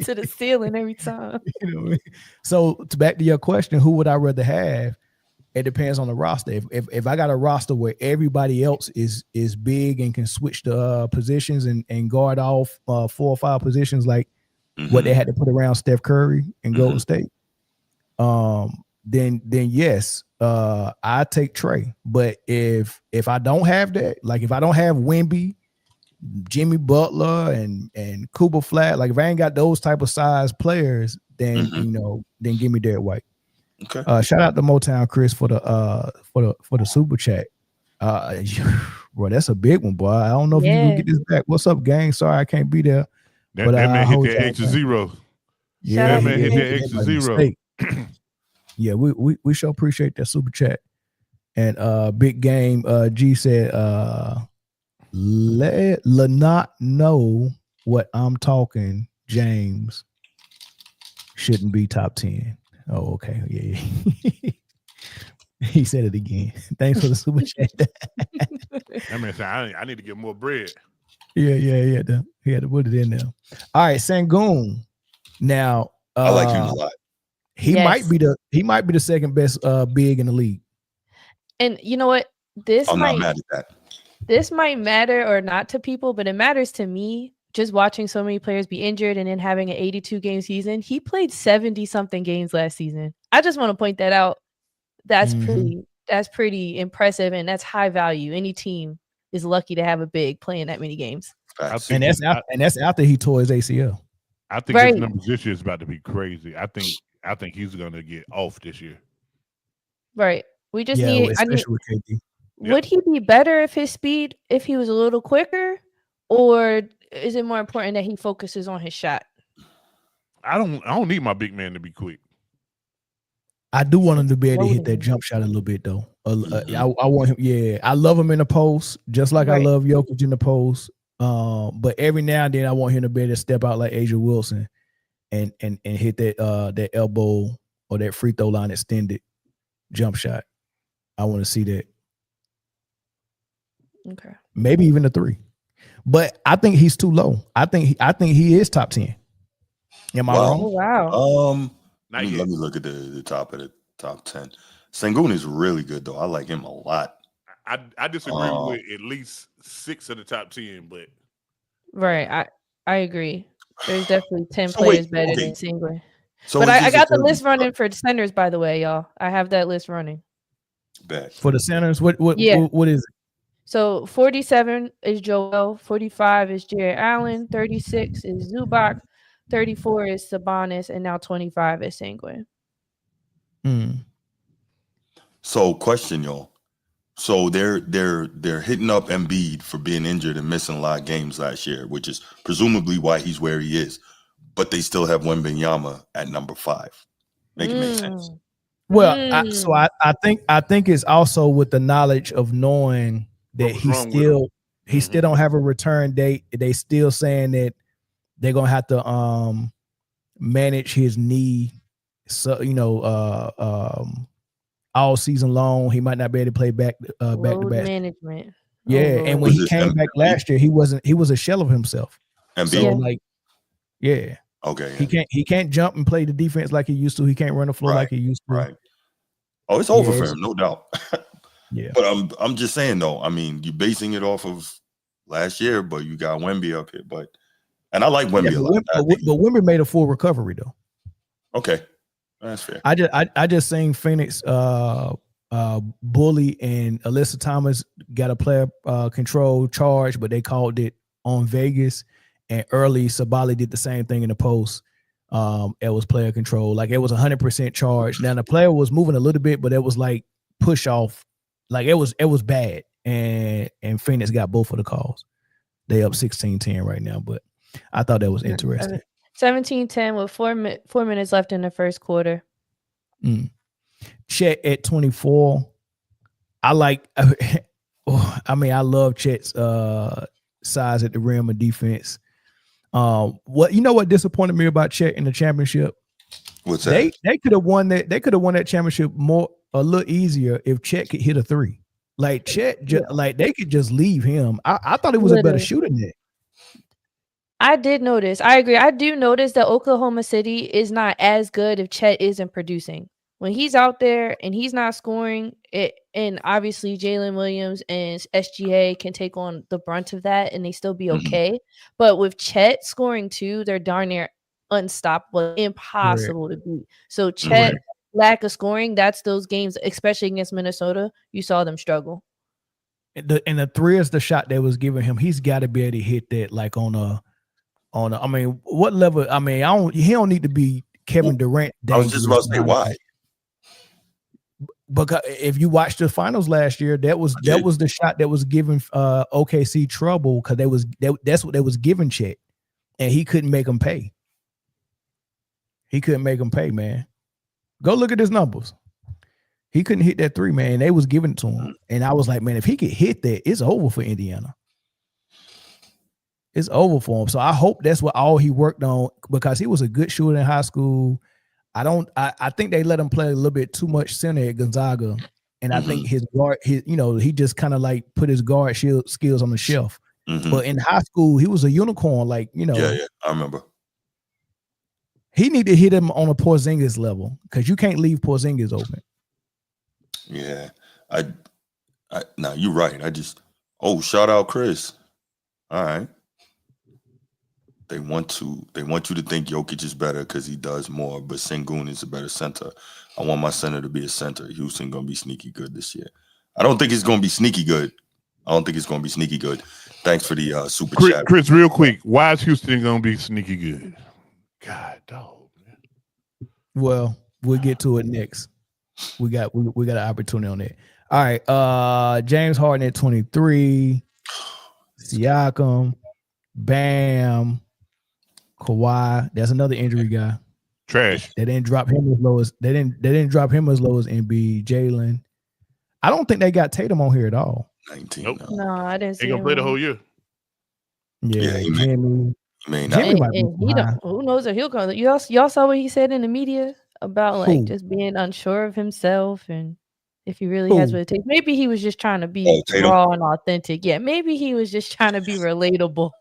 S4: To the ceiling every time.
S1: You know what I mean? So back to your question, who would I rather have? It depends on the roster. If I got a roster where everybody else is big and can switch the positions and guard off 4 or 5 positions like what they had to put around Steph Curry and Golden State, then yes, I take Trae. But if I don't have that, like if I don't have Wemby, Jimmy Butler and Cooper Flat, like if I ain't got those type of size players, then then give me Derek White.
S3: Okay.
S1: Shout out to Motown Chris for the super chat. Bro, that's a big one, boy. I don't know if you can get this back. What's up, gang? Sorry I can't be there.
S2: That man hit that extra zero.
S1: Yeah,
S2: that man hit that extra zero.
S1: Yeah, we sure appreciate that super chat. And Big Game G said let not know what I'm talking. James shouldn't be top 10. Oh, okay. Yeah. He said it again. Thanks for the super chat.
S2: That man said, I need to get more bread.
S1: Yeah. He had to put it in there. All right, Sangoon. Now
S3: I like him a lot.
S1: He might be the second best big in the league.
S4: And you know what?
S3: I'm not mad at that.
S4: This might matter or not to people, but it matters to me. Just watching so many players be injured and then having an 82 game season. He played 70 something games last season. I just want to point that out. That's pretty impressive, and that's high value. Any team is lucky to have a big playing that many games.
S1: And that's after he tore his ACL.
S2: I think his numbers this year is about to be crazy. I think he's going to get off this year.
S4: Right. We just need.
S1: With KD.
S4: Would he be better if he was a little quicker, or is it more important that he focuses on his shot?
S2: I don't need my big man to be quick.
S1: I do want him to be able to hit that
S4: Loading.
S1: jump shot a little bit though.
S3: Mhm.
S1: I want him. Yeah, I love him in the post, just like I
S4: Right.
S1: love Jokic in the post. But every now and then I want him to be able to step out like Asia Wilson and hit that elbow or that free throw line extended jump shot. I want to see that.
S4: Okay.
S1: Maybe even a 3. But I think he's too low. I think he is top 10. Am I
S3: Wow.
S4: Oh
S1: wrong?
S4: wow.
S2: Not
S3: Let
S2: yet.
S3: me look at the top of the top 10. Sengun is really good though. I like him a lot.
S2: I disagree with at least 6 of the top 10, but
S4: Right. I agree. There's definitely 10
S3: So wait,
S4: players better
S3: okay.
S4: than Sengun.
S3: So
S4: But
S3: is
S4: I
S3: this
S4: got the list running for centers, by the way, y'all. I have that list running.
S3: bad?
S1: For the centers, what
S4: Yeah.
S1: what is it?
S4: So 47 is Joel, 45 is Jared Allen, 36 is Zubac, 34 is Sabonis, and now 25 is Sengun.
S3: So question, y'all. So they're hitting up Embiid for being injured and missing a lot of games last year, which is presumably why he's where he is. But they still have Wembanyama at number 5. Make it make sense.
S1: Well, I think it's also with the knowledge of knowing that
S2: What was wrong with him?
S1: he still don't have a return date. They still saying that they're gonna have to manage his knee, so all season long. He might not be able to play back to
S4: Load
S1: back.
S4: management.
S1: Yeah, and when
S3: Was
S1: he
S3: this
S1: came back last year, he was a shell of himself.
S3: Embiid.
S1: So
S4: Yeah.
S1: like, yeah,
S3: Okay.
S1: he can't jump and play the defense like he used to. He can't run the floor like he used to.
S3: Right. Oh, it's over
S1: Yeah,
S3: for
S1: it's-
S3: him, no doubt.
S1: Yeah.
S3: But I'm just saying though. I mean, you're basing it off of last year, but you got Wemby up here. And I like Wemby a lot. I think-
S1: But Wimby made a full recovery though.
S3: Okay, that's fair.
S1: I just seen Phoenix Bully and Alyssa Thomas got a player control charge, but they called it on Vegas. And early Sabali did the same thing in the post. It was player control, like it was 100% charge. Now the player was moving a little bit, but it was like push off, like it was bad. And Phoenix got both of the calls. They up 16-10 right now, but I thought that was interesting.
S4: 17-10 with 4 minutes left in the first quarter.
S1: Chet at 24. I like. I mean, I love Chet's size at the rim of defense. What disappointed me about Chet in the championship?
S3: What's that?
S1: They could have won that. They could have won that championship a little easier if Chet could hit a 3. Like Chet, like they could just leave him. I thought he was a better shooter than that.
S4: I did notice. I agree. I do notice that Oklahoma City is not as good if Chet isn't producing. When he's out there and he's not scoring, and obviously Jalen Williams and SGA can take on the brunt of that and they still be okay. But with Chet scoring too, they're darn near unstoppable, impossible to beat. So Chet lack of scoring, that's those games, especially against Minnesota, you saw them struggle.
S1: And the 3 is the shot they was giving him. He's got to be able to hit that like on a. I mean, what level? I mean, he don't need to be Kevin Durant.
S3: I was just about to say why.
S1: Because if you watched the finals last year, that was the shot that was giving OKC trouble because that's what they was giving Chet, and he couldn't make them pay. He couldn't make them pay, man. Go look at his numbers. He couldn't hit that 3, man. They was giving it to him, and I was like, man, if he could hit that, it's over for Indiana. It's over for him. So I hope that's what all he worked on because he was a good shooter in high school. I think they let him play a little bit too much center at Gonzaga. And I think his guard, he just kind of like put his guard skills on the shelf. But in high school, he was a unicorn. Like,
S3: Yeah, I remember.
S1: He need to hit him on a Porzingis level because you can't leave Porzingis open.
S3: Yeah. Now you're right. Shout out Chris. All right. They want you to think Jokic is better because he does more, but Sengun is a better center. I want my center to be a center. Houston gonna be sneaky good this year. I don't think it's gonna be sneaky good. Thanks for the super chat.
S2: Chris, real quick, why is Houston gonna be sneaky good? God, dog, man.
S1: Well, we'll get to it next. We got an opportunity on that. All right. James Harden at 23. Siakam, Bam, Kawhi. That's another injury guy.
S2: Trash.
S1: They didn't drop him as low as they didn't drop him as low as Embiid, Jalen. I don't think they got Tatum on here at all.
S3: 19.
S2: Nope.
S4: No, I didn't see
S2: Ain't gonna
S4: him.
S2: play the whole year.
S1: Yeah,
S3: he may-
S1: Jimmy.
S3: I mean, not.
S1: Jimmy
S4: And,
S1: might be
S4: and he
S1: high.
S4: don't, who knows if he'll come. Y'all saw what he said in the media about like
S1: Who?
S4: just being unsure of himself and if he really has
S1: Who?
S4: what it takes. Maybe he was just trying to be
S3: Oh, Tatum.
S4: raw and authentic. Yeah, maybe he was just trying to be relatable.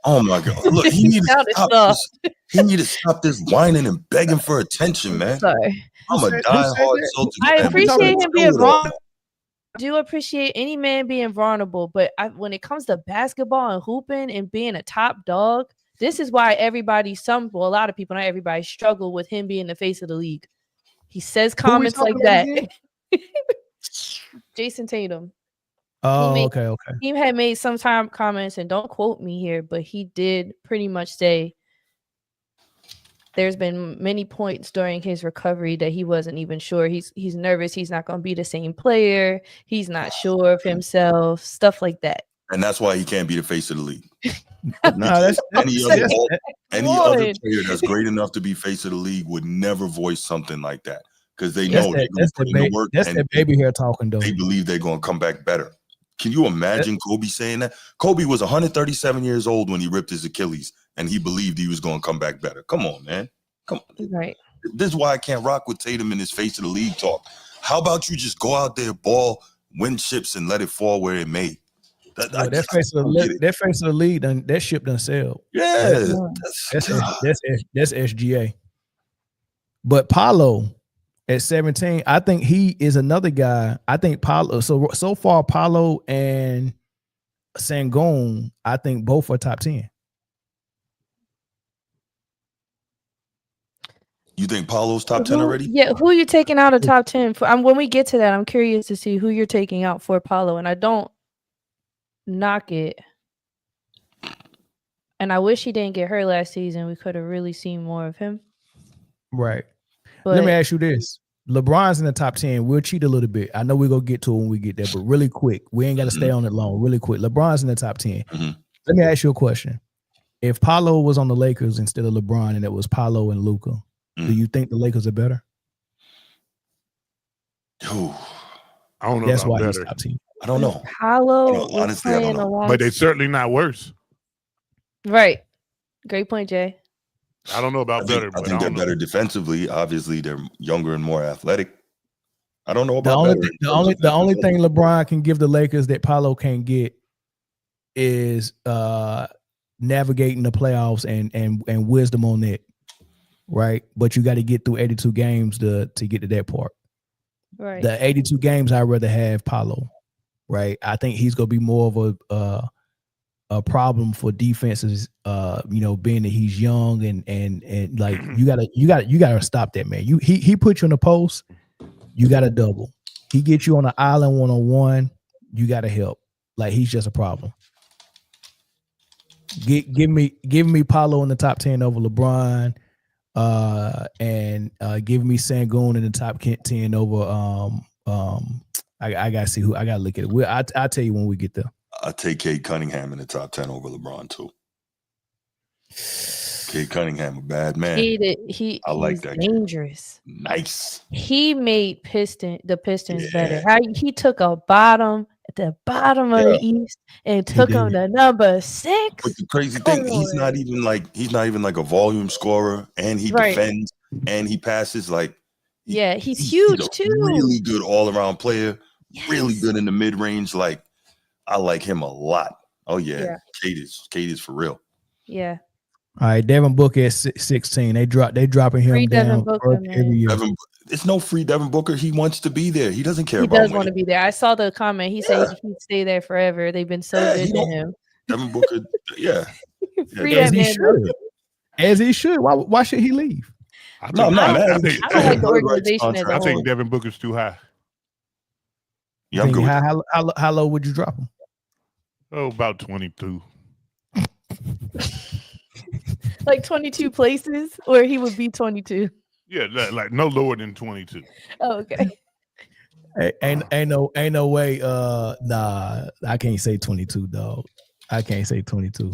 S3: Oh my God! Look, he need to
S4: Sounded
S3: stop
S4: soft.
S3: this. He need to stop this whining and begging for attention, man.
S4: Sorry.
S3: I'm a
S1: Who said
S3: diehard
S1: that?
S3: Celtics
S4: I
S3: fan.
S4: appreciate him being
S3: Chill with all
S4: vulnerable.
S3: that.
S4: I do appreciate any man being vulnerable, but when it comes to basketball and hooping and being a top dog, this is why a lot of people, not everybody, struggle with him being the face of the league. He says
S1: Who we
S4: comments like
S1: talking about
S4: that.
S1: again?
S4: Jason Tatum.
S1: Oh,
S4: made-
S1: okay.
S4: He had made some time comments, and don't quote me here, but he did pretty much say there's been many points during his recovery that he wasn't even sure. He's nervous. He's not going to be the same player. He's not sure of himself. Stuff like that.
S3: And that's why he can't be the face of the league.
S1: No, that's
S3: Any other
S4: Lord.
S3: player that's great enough to be face of the league would never voice something like that because they
S1: that's
S3: know they're
S1: that,
S3: going to put in the work
S1: that's
S3: and
S1: that baby hair talking though.
S3: they believe they're going to come back better. Can you imagine Kobe saying that? Kobe was 137 years old when he ripped his Achilles and he believed he was going to come back better. Come on, man. Come on.
S4: Right.
S3: This is why I can't rock with Tatum in his face of the league talk. How about you just go out there, ball, win chips, and let it fall where it may?
S1: That face of the league, that ship done sailed.
S3: Yeah,
S1: That's SGA. But Paolo at 17, I think he is another guy. I think Paolo. So far, Paolo and Sangoon, I think both are top 10.
S3: You think Paolo's top 10 already?
S4: Yeah, who are you taking out of top 10 for? When we get to that, I'm curious to see who you're taking out for Paolo, and I don't knock it. And I wish he didn't get hurt last season. We could have really seen more of him.
S1: Right.
S4: But
S1: Let me ask you this. LeBron's in the top 10. We'll cheat a little bit. I know we're going to get to it when we get there, but really quick. We ain't got to stay on it long. Really quick. LeBron's in the top 10. Let me ask you a question. If Paolo was on the Lakers instead of LeBron and it was Paolo and Luka, do you think the Lakers are better?
S3: Ooh,
S2: I don't know.
S1: That's
S2: about
S1: why
S2: better.
S1: he's top 10.
S3: I don't know.
S4: Paolo was
S3: honestly, I don't
S4: playing
S3: know.
S4: along.
S2: But they're certainly not worse.
S4: Right. Great point, Jay.
S2: I don't know about better.
S3: I
S2: but
S3: think they're
S2: don't
S3: better
S2: know.
S3: defensively. Obviously, they're younger and more athletic. I don't know
S1: The
S3: about
S1: only
S3: better.
S1: the only thing LeBron can give the Lakers that Paolo can't get is navigating the playoffs and wisdom on that. Right. But you got to get through 82 games to get to that part.
S4: Right.
S1: The 82 games, I'd rather have Paolo. Right. I think he's gonna be more of a problem for defenses, being that he's young and like you gotta stop that, man. He put you in the post, you gotta double. He gets you on the island 1-on-1, you gotta help. Like he's just a problem. Give me Paolo in the top 10 over LeBron, and give me Sangoon in the top 10 over I gotta see who. I gotta look at it. I'll tell you when we get there.
S3: I take Cade Cunningham in the top 10 over LeBron too. Cade Cunningham, a bad man.
S4: I
S3: like that.
S4: Dangerous.
S3: Nice.
S4: He made the Pistons better. How he took a bottom at the bottom of the East and took him to number 6.
S3: But the crazy thing, he's not even like a volume scorer, and he defends and he passes. Like,
S4: he's huge too.
S3: Really good all around player.
S4: Yes.
S3: Really good in the mid range. Like, I like him a lot. Oh yeah. Cade is for real.
S4: Yeah.
S1: All right, Devin Booker at 16. They dropping him
S4: Free
S1: down
S4: Devin Booker,
S1: every year.
S3: It's no free Devin Booker. He wants to be there. He doesn't care
S4: He
S3: about
S4: does want to be there. I saw the comment. He said he'd stay there forever. They've been so good to him.
S3: Devin Booker,
S4: Free that man.
S1: As he should. Why should he leave?
S3: I'm not mad.
S4: I don't like the organization as a
S2: I
S4: whole.
S2: think Devin Booker's too high.
S3: Yeah, I'm good.
S1: How low would you drop him?
S2: Oh, about 22.
S4: Like 22 places, or he would be 22.
S2: Yeah, like no lower than 22.
S4: Oh, okay.
S1: Ain't no way. Nah, I can't say 22, dog. I can't say 22.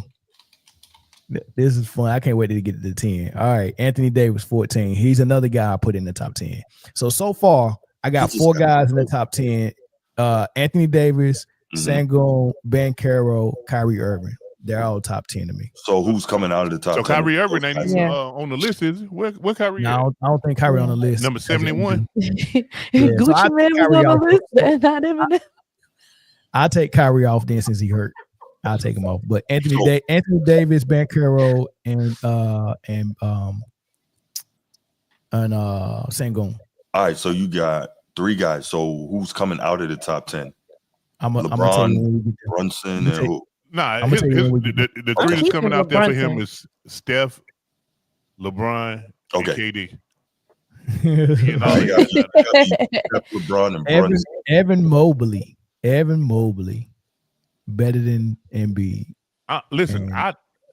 S1: This is fun. I can't wait to get to the 10. All right, Anthony Davis, 14. He's another guy I put in the top 10. So far, I got four guys in the top 10. Anthony Davis, Sengun, Banchero, Kyrie Irving. They're all top 10 to me.
S3: So who's coming out of the top 10?
S2: So Kyrie Irving ain't even on the list, is it? Where Kyrie?
S1: No, I don't think Kyrie on the list.
S2: Number 71.
S4: Gucci Man was on the list, and not Eminem.
S1: I'll take Kyrie off then since he hurt. I'll take him off. But Anthony Davis, Banchero, and Sengun.
S3: All right, so you got three guys. So who's coming out of the top 10?
S1: LeBron,
S3: Brunson, and who?
S2: Nah, the three that's coming out there for him is Steph, LeBron, and KD.
S3: LeBron and Brunson.
S1: Evan Mobley, better than Embiid.
S2: Listen,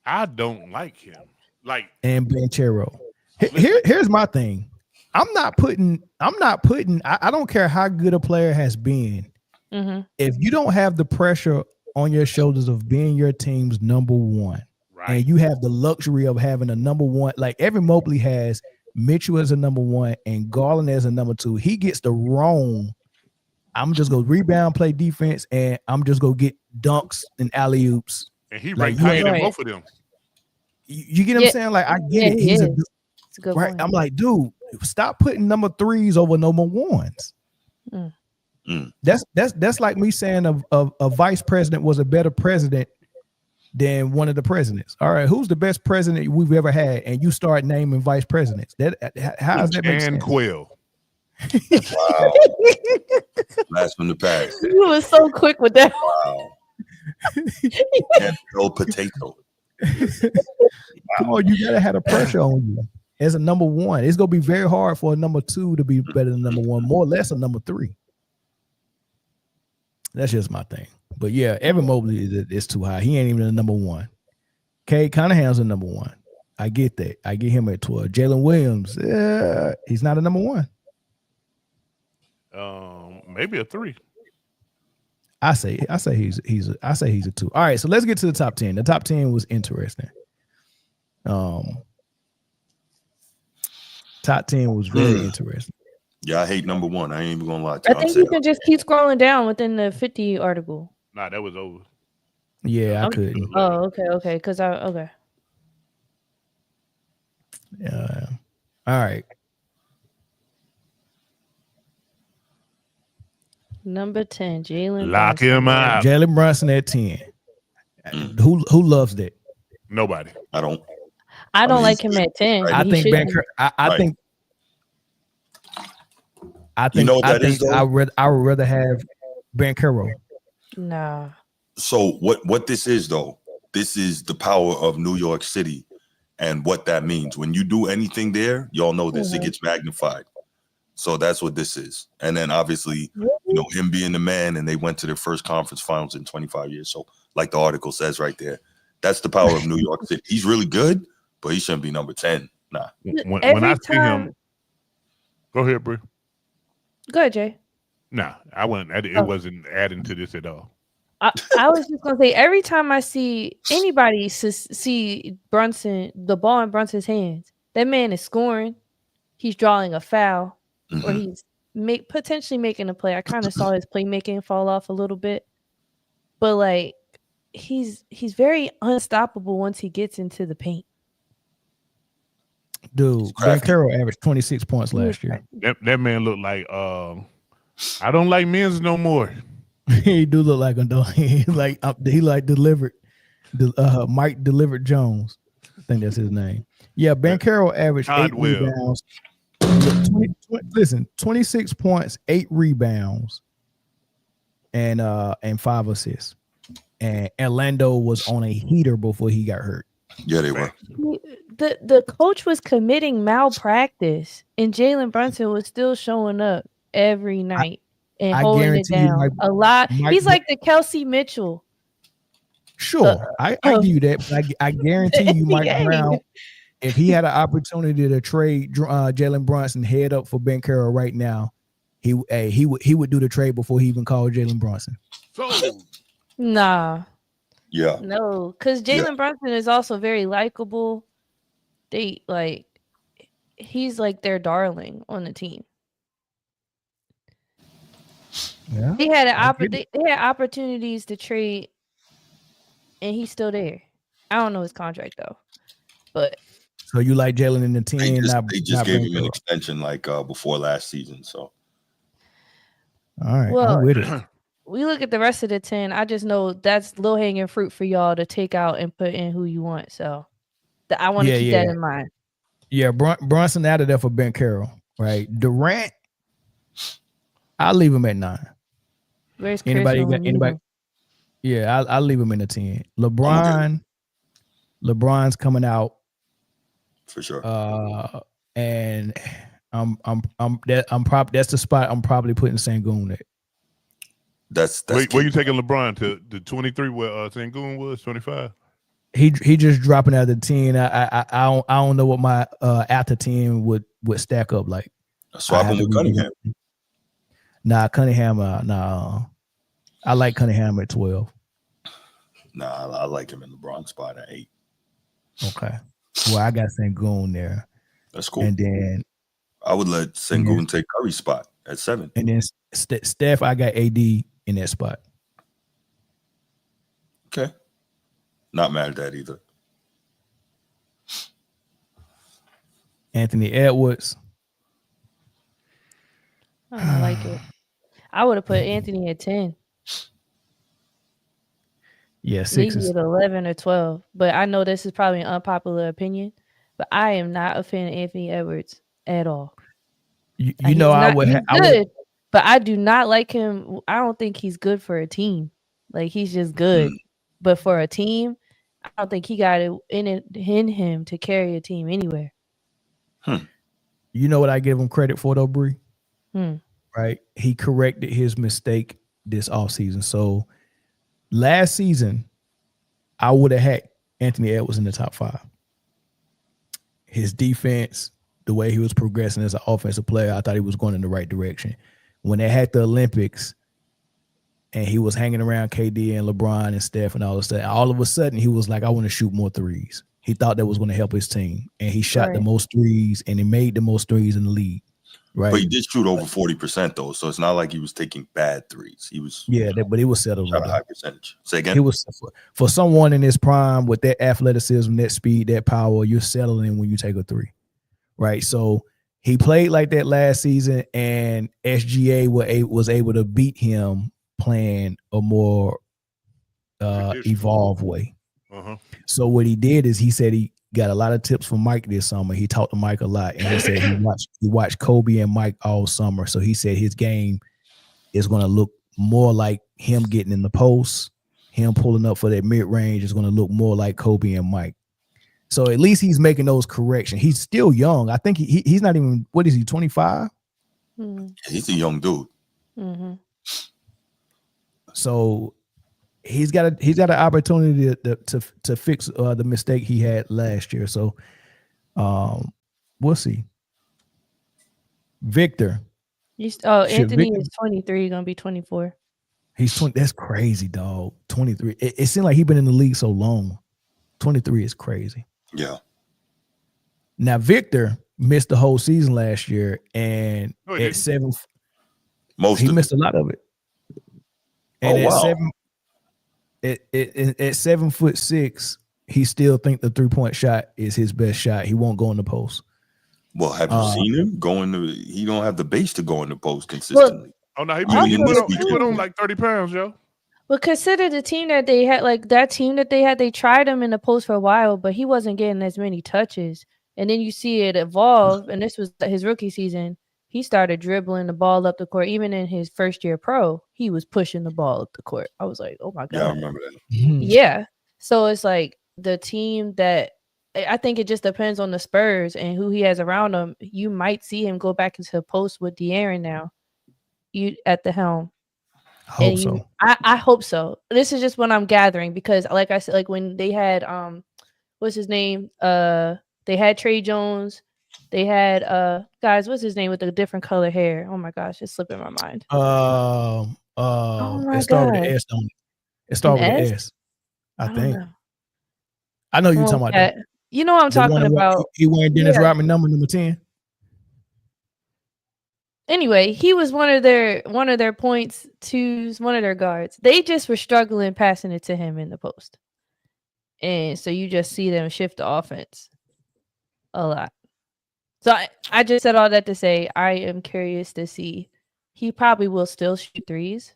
S2: I don't like him.
S1: And Banchero. Here's my thing. I don't care how good a player has been. If you don't have the pressure on your shoulders of being your team's number one, and you have the luxury of having a number one, like Evan Mobley has Mitchell as a number one and Garland as a number two, he gets to roam. I'm just gonna rebound, play defense, and I'm just gonna get dunks and alley oops.
S2: And he ranked higher than both of them.
S1: You get what I'm saying? Like I get it. He's a good right. Point. I'm like, dude, stop putting number threes over number ones. That's like me saying a vice president was a better president than one of the presidents. All right, who's the best president we've ever had? And you start naming vice presidents. How does that make sense?
S2: And Quayle.
S3: Wow. Last from the past.
S4: You were so quick with that.
S3: Wow. No potato.
S1: Come on, you gotta have the pressure on you as a number one. It's gonna be very hard for a number two to be better than number one, more or less a number three. That's just my thing. But yeah, Evan Mobley is too high. He ain't even a number one. Cade Cunningham's a number one. I get that. I get him at 12. Jalen Williams, he's not a number one.
S2: Maybe a 3.
S1: I say he's a 2. All right, so let's get to the top 10. The top 10 was interesting. Top 10 was very interesting.
S3: Yeah, I hate number one. I ain't even gonna lie to you.
S4: I think you can just keep scrolling down within the 50 article.
S2: Nah, that was over.
S1: Yeah, I couldn't.
S4: Oh, okay. Because okay.
S1: Yeah. All right.
S4: Number 10, Jalen.
S2: Lock him out.
S1: Jalen Brunson at 10. Who loves that?
S2: Nobody.
S3: I don't.
S4: I don't like him at 10.
S1: I think Banker. I think. You know what that is, though? I would rather have Banchero.
S4: Nah.
S3: So what this is, though, this is the power of New York City and what that means. When you do anything there, y'all know this, it gets magnified. So that's what this is. And then obviously, him being the man, and they went to their first conference finals in 25 years. So like the article says right there, that's the power of New York City. He's really good, but he shouldn't be number 10. Nah.
S2: When I see him, go ahead, bro.
S4: Go ahead, Jay.
S2: Nah, I wasn't. It wasn't adding to this at all.
S4: I was just gonna say, every time I see anybody see Brunson, the ball in Brunson's hands, that man is scoring. He's drawing a foul, or he's potentially making a play. I kind of saw his playmaking fall off a little bit, but like he's very unstoppable once he gets into the paint.
S1: Dude, Banchero averaged 26 points last year.
S2: That man looked like I don't like men's no more.
S1: He do look like him, though. He delivered. Mike Delivered Jones. I think that's his name. Yeah, Banchero averaged 8 rebounds. 26 points, 8 rebounds, and 5 assists. And Orlando was on a heater before he got hurt.
S3: Yeah, they were.
S4: The coach was committing malpractice, and Jalen Brunson was still showing up every night and holding it down a lot. He's like the Kelsey Mitchell.
S1: Sure, I give you that. But I guarantee you, Mike Brown, if he had an opportunity to trade Jalen Brunson head up for Banchero right now, he would do the trade before he even called Jalen Brunson.
S4: Nah.
S3: Yeah.
S4: No, because
S3: Yeah.
S4: Jalen Brunson is also very likable. He's like their darling on the team.
S1: Yeah.
S4: They had
S1: I get it.
S4: they had opportunities to trade, and he's still there. I don't know his contract though, but
S1: So you like Jalen in the 10,
S3: They just
S1: not
S3: gave
S1: bring
S3: him an
S1: Carroll.
S3: extension like before last season. So
S1: All right,
S4: well,
S1: I'm with it.
S4: we look at the rest of the 10. I just know that's low hanging fruit for y'all to take out and put in who you want. So I want to keep that in mind.
S1: Yeah, Brunson out of there for Ben Carroll, right? Durant, I'll leave him at 9.
S4: Where's Chris?
S1: Anybody? Yeah, I'll leave him in the 10. LeBron's coming out
S3: for sure.
S1: and that's the spot I'm probably putting Sengun at.
S3: That's
S2: where you taking LeBron to the 23 where Sengun was 25?
S1: He just dropping out of the 10. I don't know what my after 10 would stack up like.
S3: Swap him with Cunningham.
S1: Nah, Cunningham. I like Cunningham at 12.
S3: Nah, I like him in LeBron spot at 8.
S1: Okay. Well, I got Sengun there.
S3: That's cool.
S1: And then
S3: I would let Sengun take Curry's spot at 7.
S1: And then Steph, I got AD in that spot.
S3: Okay. Not mad at that either.
S1: Anthony Edwards.
S4: I don't like it. I would have put Anthony at 10.
S1: Yeah, 6
S4: maybe at 11 or 12. But I know this is probably an unpopular opinion, but I am not a fan of Anthony Edwards at all.
S1: You know,
S4: he's good, but I do not like him. I don't think he's good for a team. Like, he's just good. But for a team, I don't think he got it in him to carry a team anywhere.
S1: You know what I give him credit for though, Bree?
S4: Right?
S1: He corrected his mistake this offseason. So last season, I would have had Anthony Edwards in the top 5. His defense, the way he was progressing as an offensive player, I thought he was going in the right direction. When they had the Olympics and he was hanging around KD and LeBron and Steph and all of a sudden he was like, I want to shoot more threes. He thought that was going to help his team. And he shot the most threes and he made the most threes in the league. Right.
S3: But he did shoot over 40% though. So it's not like he was taking bad threes. He was
S1: but it was settled.
S3: Shot a high percentage. Say again.
S1: It was for someone in his prime with that athleticism, that speed, that power, you're settling when you take a 3. Right. So he played like that last season, and SGA was able to beat him playing a more evolved way. So what he did is he said he got a lot of tips from Mike this summer. He talked to Mike a lot, and he said he watched Kobe and Mike all summer. So he said his game is going to look more like him getting in the post, him pulling up for that mid range is going to look more like Kobe and Mike. So at least he's making those corrections. He's still young. I think he's not even, what is he, 25?
S3: He's a young dude.
S1: So he's got an opportunity to fix the mistake he had last year. So we'll see. Victor.
S4: Anthony is 23, gonna be 24.
S1: He's 20. That's crazy, dog. 23. It seems like he's been in the league so long. 23 is crazy.
S3: Yeah.
S1: Now Victor missed the whole season last year, and at 7, he missed a lot of it. And at 7'6", he still think the 3-point shot is his best shot. He won't go in the post.
S3: Well, have you seen him going to? He don't have the base to go in the post consistently.
S2: He put on like 30 pounds, yo.
S4: But consider the team that they had, like that team that they had, they tried him in the post for a while, but he wasn't getting as many touches. And then you see it evolve, and this was his rookie season. He started dribbling the ball up the court. Even in his first year pro, he was pushing the ball up the court. I was like, oh my God.
S3: Yeah, I remember that.
S4: Yeah. So it's like the team that I think it just depends on the Spurs and who he has around him. You might see him go back into the post with De'Aaron now. You at the helm. I hope so. This is just what I'm gathering because, like I said, like when they had what's his name? They had Trey Jones. They had guys. What's his name with the different color hair? Oh my gosh, it's slipping my mind.
S1: It started with an S, don't it? It started with an S. I
S4: don't
S1: think.
S4: know.
S1: I know you're
S4: Come on,
S1: talking about
S4: Kat. You know what I'm
S1: the one
S4: talking
S1: that
S4: about.
S1: he wearing Dennis
S4: Yeah.
S1: Rodman number 10.
S4: Anyway, he was one of their points twos, one of their guards. They just were struggling passing it to him in the post. And so you just see them shift the offense a lot. So I just said all that to say I am curious to see. He probably will still shoot threes,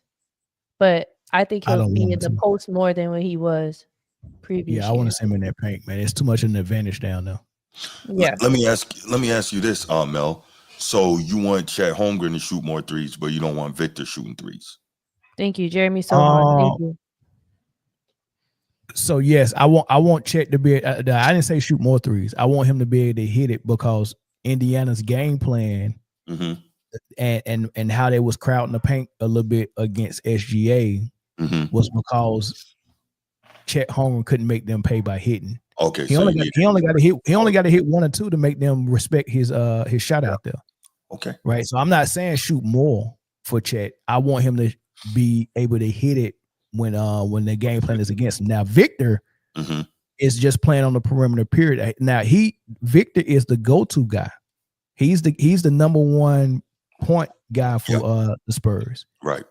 S4: but I think
S1: I
S4: he'll
S1: don't
S4: be
S1: want
S4: in the
S1: him to.
S4: post more than when he was previous
S1: Yeah, I want to
S4: years.
S1: see him in that paint, man. It's too much of an advantage down there.
S4: Yeah.
S3: Let me ask you this, Mel. So you want Chet Holmgren to shoot more threes, but you don't want Victor shooting threes.
S4: Thank you, Jeremy Sohan. Thank you.
S1: So yes, I want Chet to be. I didn't say shoot more threes. I want him to be able to hit it because Indiana's game plan
S3: Mm-hmm.
S1: and how they was crowding the paint a little bit against SGA was because Chet Holmgren couldn't make them pay by hitting.
S3: Okay,
S1: He
S3: so
S1: only got to hit one or two to make them respect his shot out there.
S3: Okay.
S1: Right. So I'm not saying shoot more for Chet. I want him to be able to hit it when the game plan is against him. Now Victor is just playing on the perimeter period. Now Victor is the go-to guy. He's the number one point guy for the Spurs.
S3: Right.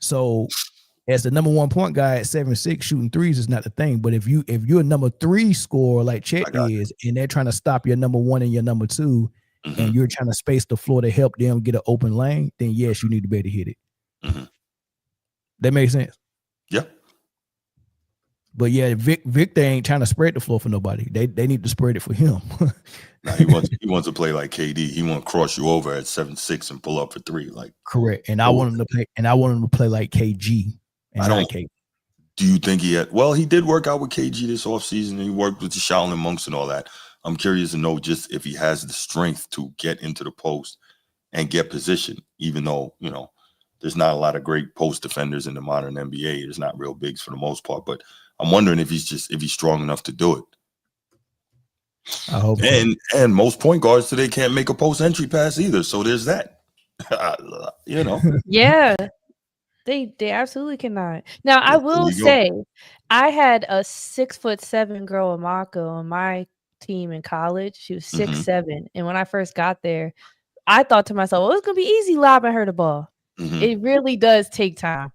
S1: So as the number one point guy at 7'6", shooting threes is not the thing. But if you're a number 3 scorer like Chet is, and they're trying to stop your number 1 and your number 2, and you're trying to space the floor to help them get an open lane, then yes, you need to be able to hit it. That makes sense.
S3: Yeah.
S1: But yeah, Victor ain't trying to spread the floor for nobody. They need to spread it for him.
S3: Now he wants to play like KD. He want to cross you over at 7'6" and pull up for 3. Like
S1: correct. And I want him to play. And I want him to play like KG. And
S3: I don't.
S1: not KG.
S3: Do you think he had? Well, he did work out with KG this offseason, and he worked with the Shaolin monks and all that. I'm curious to know just if he has the strength to get into the post and get position, even though there's not a lot of great post defenders in the modern NBA. There's not real bigs for the most part, but I'm wondering if he's strong enough to do it.
S1: I hope.
S3: And most point guards today can't make a post entry pass either. So there's that.
S4: Yeah. They absolutely cannot. Now I will say I had a 6'7" girl, Amaka, on my team in college. She was 6'7", and when I first got there, I thought to myself, "Well, it's gonna be easy lobbing her the ball." It really does take time.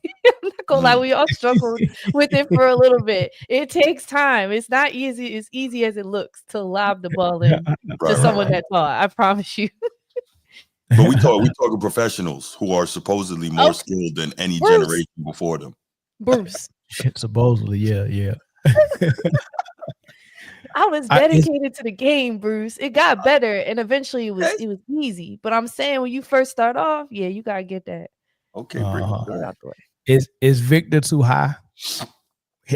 S4: I'm not gonna lie, we all struggled with it for a little bit. It takes time. It's not easy. It's easy as it looks to lob the ball in to someone that tall. I promise you.
S3: But we talking professionals who are supposedly more skilled than any generation before them.
S4: Bruce.
S1: Supposedly, yeah.
S4: I was dedicated to the game, Bruce. It got better, and eventually it was easy. But I'm saying when you first start off, you gotta get that.
S3: Okay, bring it
S4: out the way.
S1: Is Victor too high?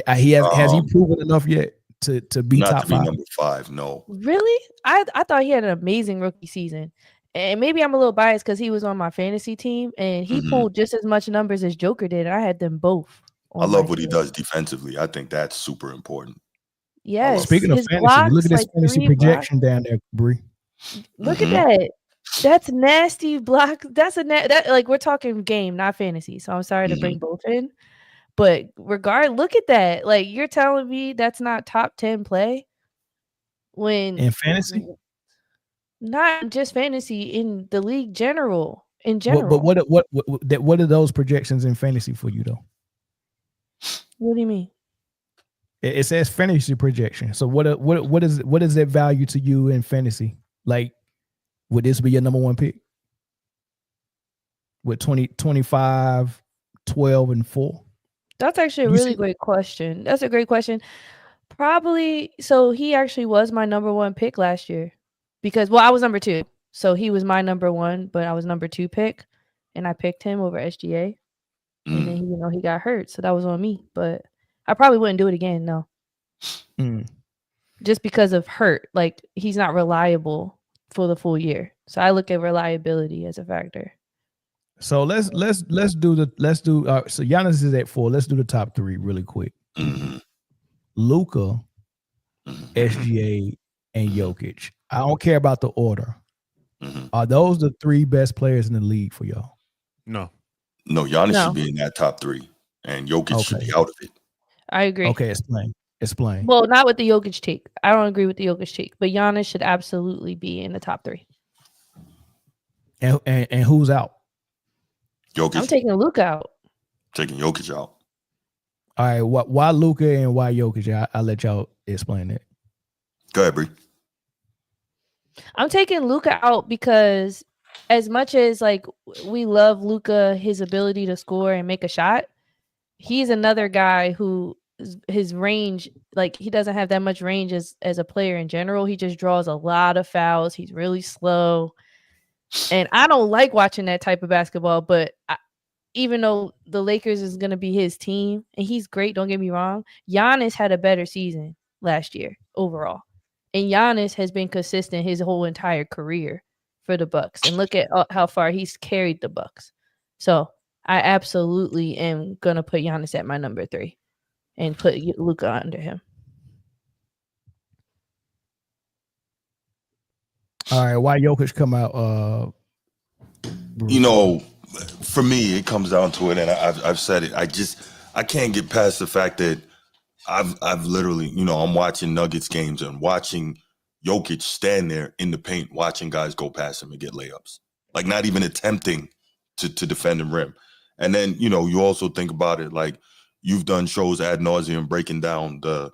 S1: Has he proven enough yet to be
S3: not
S1: top
S3: to be
S1: 5?
S3: number 5? No.
S4: Really? I thought he had an amazing rookie season. And maybe I'm a little biased because he was on my fantasy team and he pulled just as much numbers as Joker did. I had them both.
S3: I love what he does defensively. I think that's super important.
S4: Yes.
S1: Speaking of fantasy, look at this fantasy projection down there, Bree.
S4: Look at that. That's nasty block. That's that like we're talking game, not fantasy. So I'm sorry to bring both in. But look at that. Like you're telling me that's not top 10 play when
S1: in fantasy?
S4: Not just fantasy, in the league in general. But
S1: what are those projections in fantasy for you though?
S4: What do you mean?
S1: It says fantasy projection. So what is that value to you in fantasy? Like, would this be your number 1 pick? With 25, 12, and 4?
S4: That's actually a really great question. That's a great question. Probably. So he actually was my number 1 pick last year. Because, I was number 2. So he was my number 1, but I was number 2 pick. And I picked him over SGA. And then, he got hurt. So that was on me. But I probably wouldn't do it again, no. Just because of hurt. Like, he's not reliable for the full year. So I look at reliability as a factor.
S1: So let's do so Giannis is at 4. Let's do the top 3 really quick. Luka, SGA, and Jokic. I don't care about the order. Are those the 3 best players in the league for y'all?
S2: No.
S3: No, Giannis should be in that top 3, and Jokic should be out of it.
S4: I agree.
S1: Okay, explain.
S4: Well, not with the Jokic take. I don't agree with the Jokic take, but Giannis should absolutely be in the top 3.
S1: And who's out?
S3: Jokic.
S4: I'm taking Luka out.
S3: Taking Jokic out.
S1: All right, why Luka and why Jokic? I'll let y'all explain it.
S3: Go ahead, Bree.
S4: I'm taking Luka out because as much as like we love Luka, his ability to score and make a shot, he's another guy who his range, like he doesn't have that much range as a player in general. He just draws a lot of fouls. He's really slow. And I don't like watching that type of basketball, but even though the Lakers is going to be his team and he's great, don't get me wrong, Giannis had a better season last year overall. And Giannis has been consistent his whole entire career for the Bucks. And look at how far he's carried the Bucks. So I absolutely am going to put Giannis at my number 3 and put Luka under him.
S1: All right, why Jokic come out?
S3: You know, for me, it comes down to it, and I've said it. I can't get past the fact that I've literally, you know, I'm watching Nuggets games and watching Jokic stand there in the paint, watching guys go past him and get layups, like not even attempting to defend the rim. And then, you know, you also think about it, like you've done shows ad nauseum breaking down the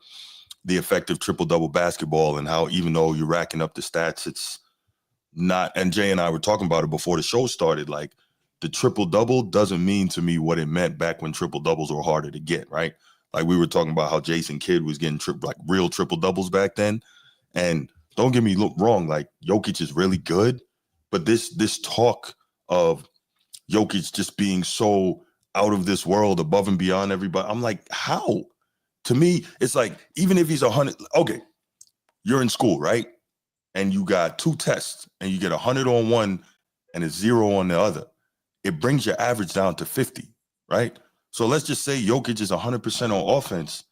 S3: effective triple-double basketball and how even though you're racking up the stats, it's not, and Jay and I were talking about it before the show started, like the triple-double doesn't mean to me what it meant back when triple-doubles were harder to get, right? Like we were talking about how Jason Kidd was getting like real triple-doubles back then. And don't get me wrong, like Jokic is really good, but this talk of Jokic just being so out of this world, above and beyond everybody, I'm like, how? To me, it's like, even if he's 100, okay, you're in school, right? And you got 2 tests and you get 100 on one and a 0 on the other. It brings your average down to 50, right? So let's just say Jokic is 100% on offense.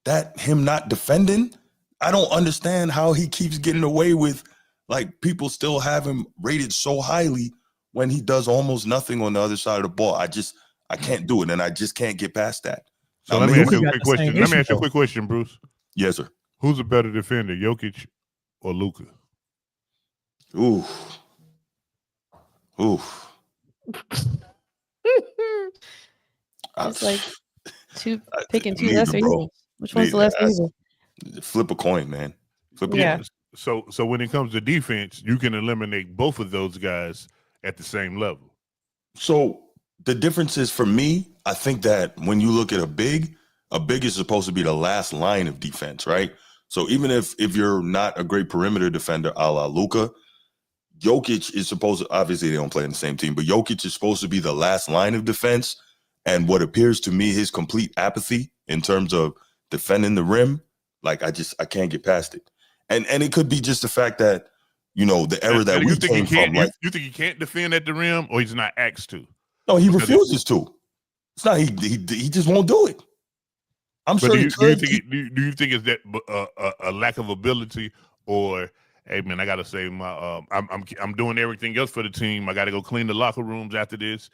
S3: That him not defending, I don't understand how he keeps getting away with, like, people still have him rated so highly when he does almost nothing on the other side of the ball. I can't do it, and I just can't get past that.
S2: So
S3: now,
S2: let me ask you a
S1: got
S2: quick
S1: the same
S2: question. Let me
S1: issue,
S2: ask you a
S1: though.
S2: quick question, Bruce.
S3: Yes, sir.
S2: Who's a better defender, Jokic or Luka?
S3: Ooh.
S4: It's like picking 2
S3: neither,
S4: lesser
S3: bro.
S4: evils. Which one's the lesser evil?
S3: Flip a coin, man. Flip a
S4: Yeah.
S3: coin.
S2: So when it comes to defense, you can eliminate both of those guys at the same level.
S3: So the difference is, for me, I think that when you look at a big is supposed to be the last line of defense, right? So even if you're not a great perimeter defender, a la Luka, Jokic is supposed to, obviously they don't play in the same team, but Jokic is supposed to be the last line of defense. And what appears to me, his complete apathy in terms of defending the rim, like I can't get past it. And it could be just the fact that, you know, the era that we came from. Like,
S2: you think he can't defend at the rim, or he's not asked to?
S3: No, he refuses to. It's not he just won't do it. I'm sure he could.
S2: Do you think it's that a lack of ability, or hey man, I gotta say my I'm doing everything else for the team. I gotta go clean the locker rooms after this,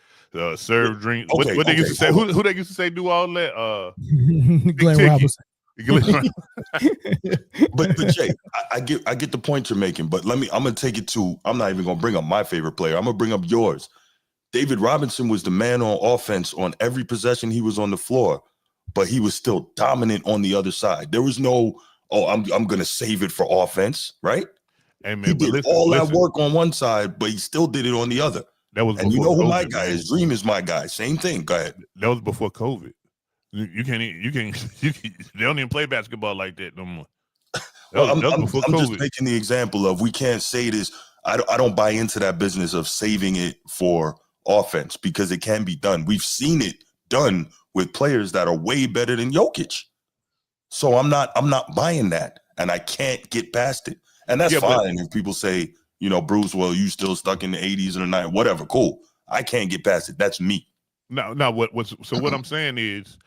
S2: serve drinks.
S3: Okay,
S2: what they used to say? Who they used to say do all that?
S1: Glenn Robinson.
S3: But Jay, I get the point you're making, but I'm gonna take it to, I'm not even gonna bring up my favorite player. I'm gonna bring up yours. David Robinson was the man on offense on every possession he was on the floor, but he was still dominant on the other side. There was no, I'm gonna save it for offense, right?
S2: Hey man,
S3: He did that work on one side, but he still did it on the other.
S2: That was,
S3: and you know who
S2: COVID,
S3: my guy is. Dream is my guy. Same thing. Go ahead.
S2: That was before COVID. You can't they don't even play basketball like that no more.
S3: I'm just making the example of, we can't say this. I don't buy into that business of saving it for offense, because it can be done. We've seen it done with players that are way better than Jokic. So I'm not buying that, and I can't get past it. And that's fine if people say, you know, Bruce, well, you still stuck in the 80s or the 90s, whatever, cool. I can't get past it. That's me.
S2: No, what I'm saying is,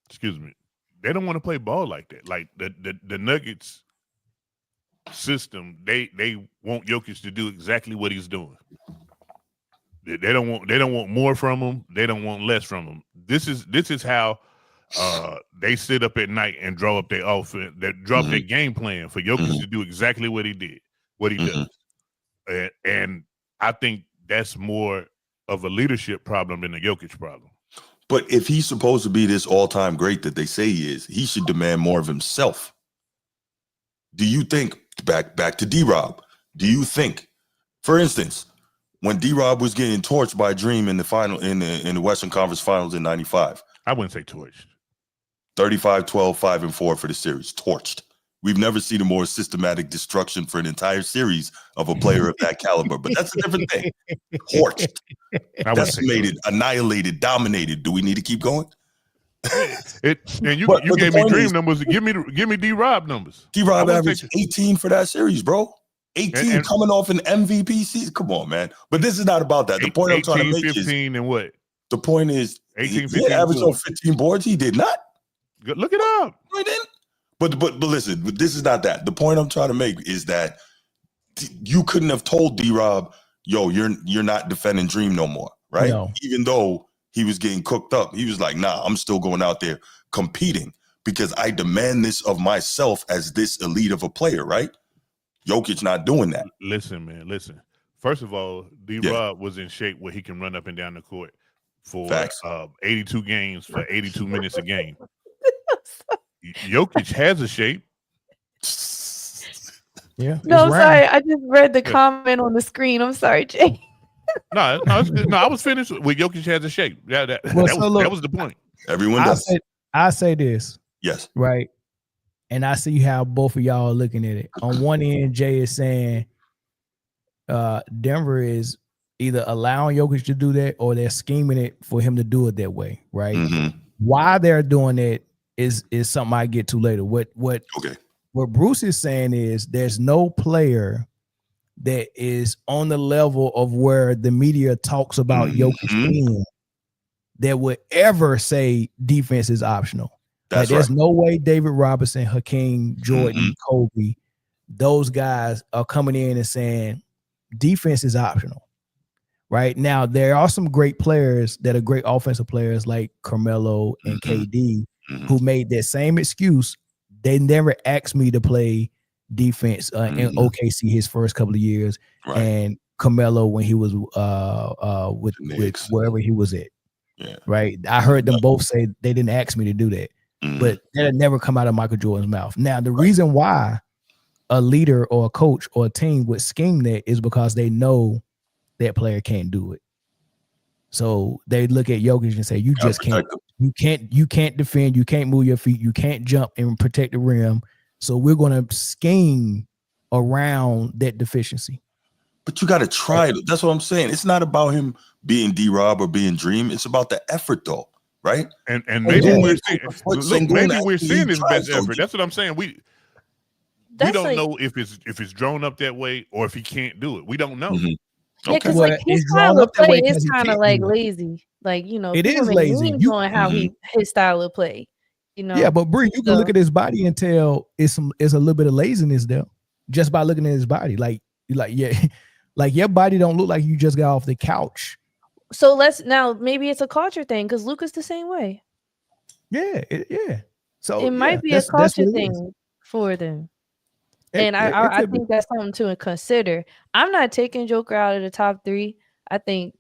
S2: excuse me, they don't want to play ball like that. Like the Nuggets system, they want Jokic to do exactly what he's doing. They don't want more from him. They don't want less from him. this is how they sit up at night and draw up their offense, that draw up their game plan for Jokic to do exactly what he does. And I think that's more of a leadership problem than a Jokic problem.
S3: But if he's supposed to be this all-time great that they say he is, he should demand more of himself. Do you think, back to D-Rob, do you think, for instance, when D-Rob was getting torched by Dream in the final in the Western Conference Finals in 95?
S2: I wouldn't say torched.
S3: 35-12, 5-4 for the series. Torched. We've never seen a more systematic destruction for an entire series of a player of that caliber. But that's a different thing. Torched. Decimated, annihilated, dominated. Do we need to keep going?
S2: And you gave me Dream numbers. Give me D-Rob numbers.
S3: D-Rob averaged 18 for that series, bro. 18 and coming off an MVP season. Come on, man. But this is not about that. The point I'm trying to make
S2: 15
S3: is,
S2: and what?
S3: The point is,
S2: 18,
S3: 15, he averaged on 15 boards. He did not.
S2: Look it up.
S3: I didn't. But listen, this is not that. The point I'm trying to make is that you couldn't have told D-Rob, yo, you're not defending Dream no more, right?
S1: No.
S3: Even though he was getting cooked up, he was like, nah, I'm still going out there competing because I demand this of myself as this elite of a player, right? Jokic not doing that.
S2: Listen, man, listen. First of all, D-Rob was in shape where he can run up and down the court for 82 games for 82 minutes a game. Jokic has a shape.
S1: Yeah.
S4: No, I'm sorry. I just read the comment on the screen. I'm sorry, Jay.
S2: No, I was finished with Jokic has a shape. Yeah, that was the point.
S3: Everyone does.
S1: I say this.
S3: Yes.
S1: Right. And I see how both of y'all are looking at it. On one end, Jay is saying Denver is either allowing Jokic to do that or they're scheming it for him to do it that way, right? Why they're doing it is something I get to later. What Bruce is saying is there's no player that is on the level of where the media talks about Jokic being that would ever say defense is optional. There's no way David Robinson, Hakeem, Jordan, Kobe, those guys are coming in and saying defense is optional. Right now, there are some great players that are great offensive players like Carmelo and KD who made that same excuse. They never asked me to play defense in OKC his first couple of years, and Carmelo when he was with wherever he was at. Yeah. Right. I heard them both say they didn't ask me to do that, but that had never come out of Michael Jordan's mouth. Now, the reason why a leader or a coach or a team would scheme that is because they know that player can't do it. So they look at Jokic and say, you just can't, you can't defend, you can't move your feet, you can't jump and protect the rim. So we're going to scheme around that deficiency.
S3: But you got to try it. That's what I'm saying. It's not about him being D-Rob or being Dream. It's about the effort, though, right?
S2: And maybe we're seeing his best effort. That's what I'm saying. We don't know if it's drawn up that way or if he can't do it. We don't know.
S4: Yeah, because like his style of play is kind of like lazy. Like, you know,
S1: it is lazy.
S4: On how his style of play. You know?
S1: Yeah, but Bree, you can look at his body and tell it's a little bit of laziness there just by looking at his body. Like your body don't look like you just got off the couch.
S4: So maybe it's a culture thing because Luka's the same way.
S1: Yeah. So
S4: it might be a culture thing for them. And I think that's something to consider. I'm not taking Joker out of the top 3. I think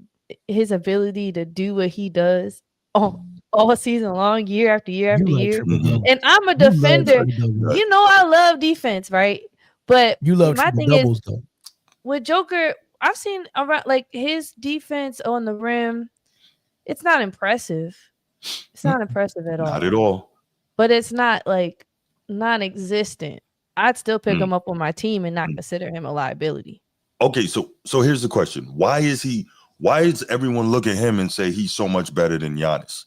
S4: his ability to do what he does all season long, year after year after year. And I'm a defender. You know I love defense, right? But
S1: you love
S4: my thing
S1: doubles,
S4: is
S1: though.
S4: With Joker, I've seen around like his defense on the rim. It's not impressive. It's not impressive at all.
S3: Not at all.
S4: But it's not like non-existent. I'd still pick him up on my team and not consider him a liability.
S3: Okay, so here's the question. Why is everyone look at him and say he's so much better than Giannis?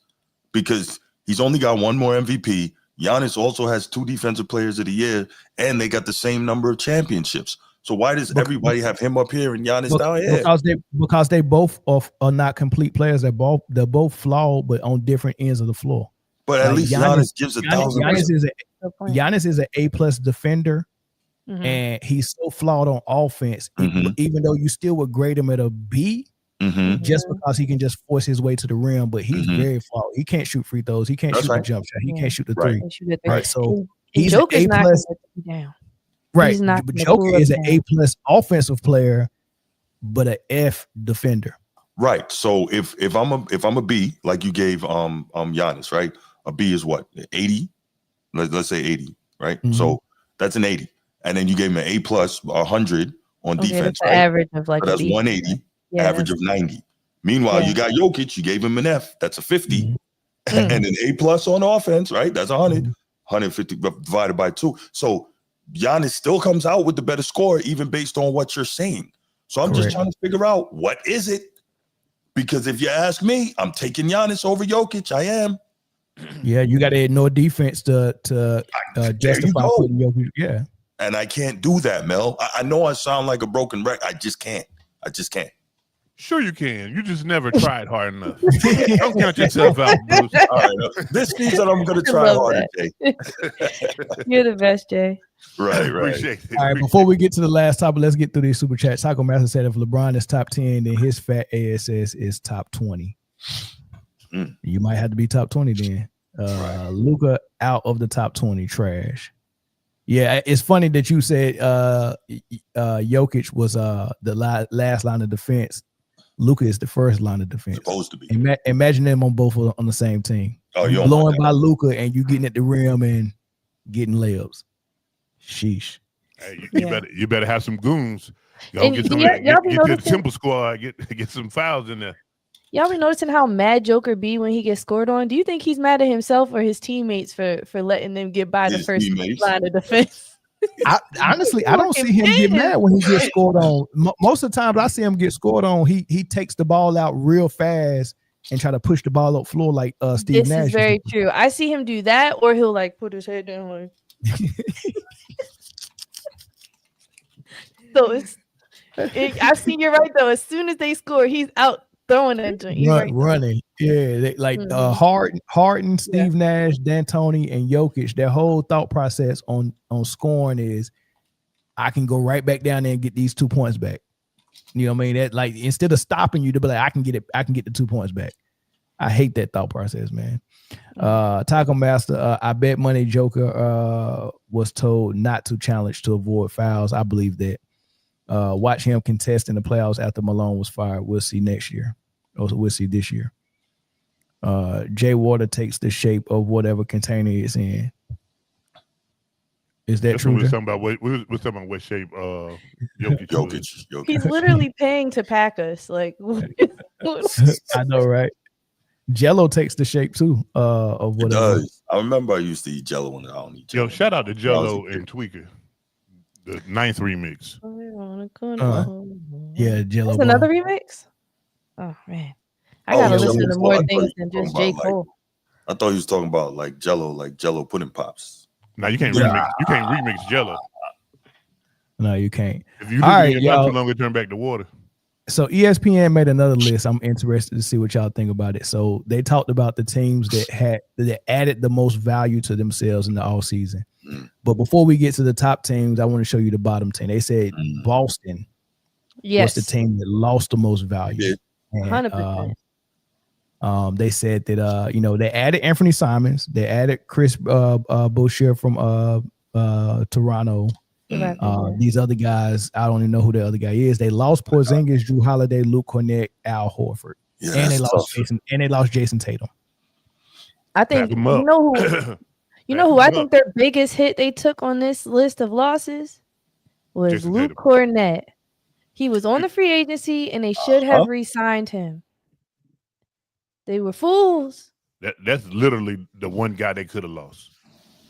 S3: Because he's only got one more MVP. Giannis also has 2 defensive players of the year, and they got the same number of championships. So why does everybody have him up here and Giannis down here?
S1: Because they both are not complete players. They're both flawed, but on different ends of the floor.
S3: But at least Giannis gives 1,000.
S1: Giannis is an A+ defender, and he's so flawed on offense. Even though you still would grade him at a B,
S3: Mhm.
S1: just because he can just force his way to the rim, but he's
S3: Mhm.
S1: very flawed. He can't shoot free throws. He can't
S3: That's
S1: shoot
S3: right.
S1: the jump shot. He
S4: Yeah.
S1: can't shoot the
S3: Right.
S1: three.
S4: And shoot it there.
S1: Right. So
S4: And
S1: he's an
S4: Joker's
S1: A
S4: not
S1: plus.
S4: gonna let you down.
S1: Right.
S4: He's not
S1: But
S4: gonna
S1: Joker
S4: pull
S1: is
S4: up
S1: an
S4: down.
S1: A plus offensive player, but an F defender.
S3: Right. So if I'm a B, like you gave Giannis, right? A B is what? 80? Let's say 80, right?
S1: Mhm.
S3: So that's an 80. And then you gave him an A plus 100 on
S4: Okay,
S3: defense,
S4: that's the
S3: right?
S4: average of like
S3: So
S4: a
S3: that's
S4: B.
S3: 180,
S4: Yeah,
S3: average of 90. Meanwhile,
S4: Yeah.
S3: you got Jokic, you gave him an F, that's a 50.
S1: Mhm.
S4: Mm.
S3: And an A plus on offense, right? That's 100.
S1: Mhm.
S3: 150 divided by 2. So Giannis still comes out with the better score, even based on what you're saying. So I'm just
S1: Correct.
S3: trying to figure out, what is it? Because if you ask me, I'm taking Giannis over Jokic. I am.
S1: Yeah, you got to ignore defense to
S3: There you
S1: justify
S3: go.
S1: putting Jokic. Yeah.
S3: And I can't do that, Mel. I know I sound like a broken record. I just can't.
S2: Sure you can. You just never tried hard enough. Don't count yourself out, Bruce.
S3: All right. This season, I'm going to
S4: I
S3: try
S4: love
S3: harder,
S4: that.
S3: Jay.
S4: You're the best, Jay.
S3: Right.
S2: Appreciate it.
S1: All right, before we get to the last topic, let's get through these super chats. Taco Master said if LeBron is top 10, then his fat ASS is top 20.
S3: Mm.
S1: You might have to be top 20 then. Luka out of the top 20, trash. Yeah, it's funny that you said Jokic was the last line of defense. Luka is the first line of defense.
S3: Supposed to be.
S1: Imagine them on both on the same team.
S3: Oh,
S1: you
S3: you don't
S1: blowing
S3: want that.
S1: by Luka and you getting at the rim and getting layups. Sheesh.
S2: Hey,
S4: Yeah.
S2: you better have some goons. Go
S4: And
S2: get some
S4: y'all be
S2: get to the
S4: noticing-
S2: Temple squad. Get some fouls in there.
S4: Y'all be noticing how mad Joker be when he gets scored on? Do you think he's mad at himself or his teammates for letting them get by the
S3: His
S4: first
S3: teammates.
S4: line of defense?
S1: Honestly, I don't see him get mad when he gets scored on. Most of the times I see him get scored on, he takes the ball out real fast and try to push the ball up floor like Steve
S4: This
S1: Nash.
S4: is very true. I see him do that, or he'll like put his head down like. So I see you're right though. As soon as they score, he's out throwing that joint. You're right.
S1: running. Yeah, they, like
S4: Mhm.
S1: Harden, Steve Nash, D'Antoni, and Jokic. Their whole thought process on scoring is, I can go right back down there and get these 2 points back. You know what I mean? That, like, instead of stopping you to be like, I can get the 2 points back. I hate that thought process, man. Taco Master, I bet money Joker was told not to challenge to avoid fouls. I believe that. Watch him contest in the playoffs after Malone was fired. We'll see next year. Or we'll see this year. Jay Water takes the shape of whatever container it's in. Is that
S2: That's
S1: true?
S2: what we're
S1: Jay?
S2: talking about. We're talking about what shape Jokic was.
S3: Jokic.
S4: He's literally paying to pack us. Like,
S1: I know, right? Jello takes the shape too of
S3: It
S1: whatever.
S3: does. I remember I used to eat Jello when I don't eat Jello.
S2: Yo, shout out to
S3: When I was
S2: Jello
S3: a kid.
S2: and Tweaker. The 9th remix.
S1: Yeah, Jello.
S4: That's another remix. Oh man, I
S3: Oh,
S4: gotta
S3: Jello
S4: listen to
S3: was
S4: more
S3: what? I
S4: things
S3: thought
S4: than
S3: you were
S4: just
S3: talking
S4: J.
S3: about, like,
S4: Cole.
S3: I thought he was talking about like Jello pudding pops.
S2: Now you can't
S1: Yeah.
S2: remix. You can't remix Jello.
S1: No, you can't.
S2: If you
S1: All right,
S2: leave it not
S1: y'all.
S2: too long, it turn back to water.
S1: So ESPN made another list. I'm interested to see what y'all think about it. So they talked about the teams that added the most value to themselves in the all season. But before we get to the top teams, I want to show you the bottom 10. They said Boston
S4: Yes,
S1: was the team that lost the most value.
S3: Yeah.
S1: And,
S4: 100%.
S1: they said that they added Anthony Simons, they added Chris Boucher from Toronto. These other guys, I don't even know who the other guy is. They lost Porzingis, Drew Holiday, Luke Cornett, Al Horford,
S3: Yeah,
S1: and they
S3: that's
S1: lost
S3: tough.
S1: Jason Tatum.
S4: I think
S2: Back 'em
S4: you
S2: up.
S4: know who. You know who I
S2: Back 'em
S4: think their biggest hit they took on this list of losses was
S2: Jason
S4: Luke
S2: Tatum.
S4: Cornett. He was on the free agency, and they should have re-signed him. They were fools.
S2: That's literally the one guy they could have lost.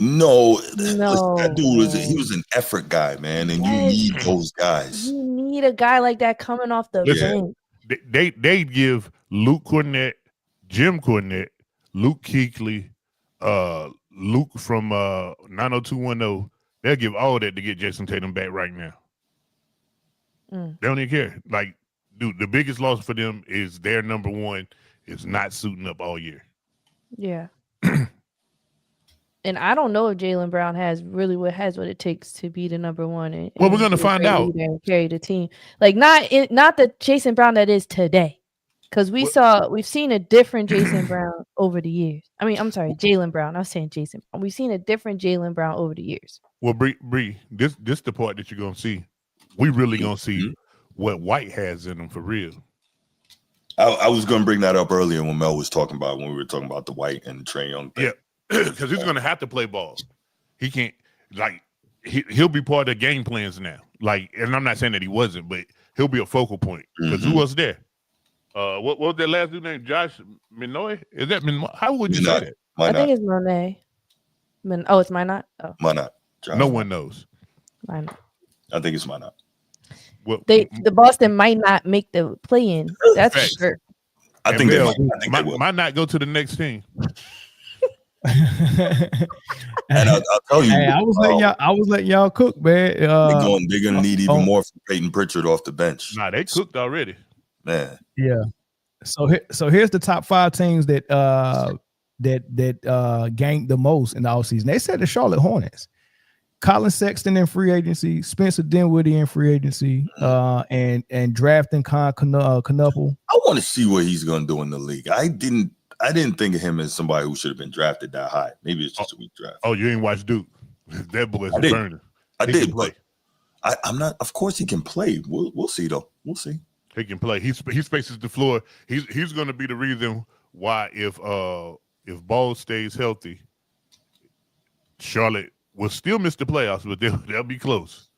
S3: No,
S4: No,
S3: that dude was
S4: man.
S3: he was an effort guy, man, and
S4: Yes.
S3: you need those guys.
S4: You need a guy like that coming off the
S2: Listen,
S4: bench.
S2: They give Luke Cornett, Jim Cornett, Luke Kuechly, Luke from 90210. They'll give all that to get Jason Tatum back right now. They don't even care. Like, dude, the biggest loss for them is their number one is not suiting up all year.
S4: Yeah. And I don't know if Jaylen Brown has what it takes to be the number one.
S2: Well, we're gonna find out.
S4: And carry the team. Like not the Jason Brown that is today. Because we've seen a different Jason Brown over the years. I mean, I'm sorry, Jaylen Brown. I was saying Jason. We've seen a different Jaylen Brown over the years.
S2: Well, Bree, this the part that you're gonna see. We really gonna see what White has in him for real.
S3: I was gonna bring that up earlier when Mel was talking about when we were talking about the White and Trae Young thing.
S2: Yeah, because he's gonna have to play ball. He can't he'll be part of the game plans now. Like, and I'm not saying that he wasn't, but he'll be a focal point. Because who was there? What was that last dude named? Josh Minoy? Is that Minoy? How would you say that?
S4: I think it's Monet. It's Minot. Oh,
S3: Minot.
S2: No one knows.
S4: Minot.
S3: I think it's Minot.
S2: Well,
S4: the Boston might not make the play-in. That's for sure.
S3: I think they
S2: might not go to the next team.
S3: And I'll tell you,
S1: hey, I was letting y'all cook, man.
S3: They're gonna need even more from Peyton Pritchard off the bench.
S2: Nah, they cooked already,
S3: man.
S1: Yeah. So here's the top 5 teams that ganked the most in the offseason. They said the Charlotte Hornets. Colin Sexton in free agency, Spencer Dinwiddie in free agency, and drafting Knuppel.
S3: I want to see what he's gonna do in the league. I didn't think of him as somebody who should have been drafted that high. Maybe it's just a weak draft.
S2: Oh, you ain't watched Duke? That boy's a burner.
S3: I did play. I'm not. Of course, he can play. We'll see though. We'll see.
S2: He can play. He spaces the floor. He's going to be the reason why if Ball stays healthy, Charlotte will still miss the playoffs, but they'll be close.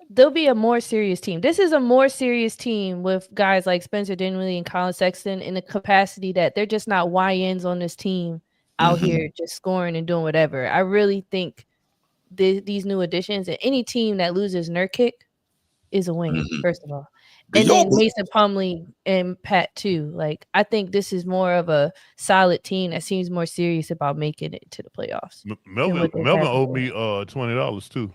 S4: They'll be a more serious team. This is a more serious team with guys like Spencer Dinwiddie and Colin Sexton in the capacity that they're just not YNs on this team out here just scoring and doing whatever. I really think these new additions, and any team that loses Nurkic is a win, first of all. And then Mason Plumlee and Pat too. Like, I think this is more of a solid team that seems more serious about making it to the playoffs.
S2: Melvin owed me $20 too.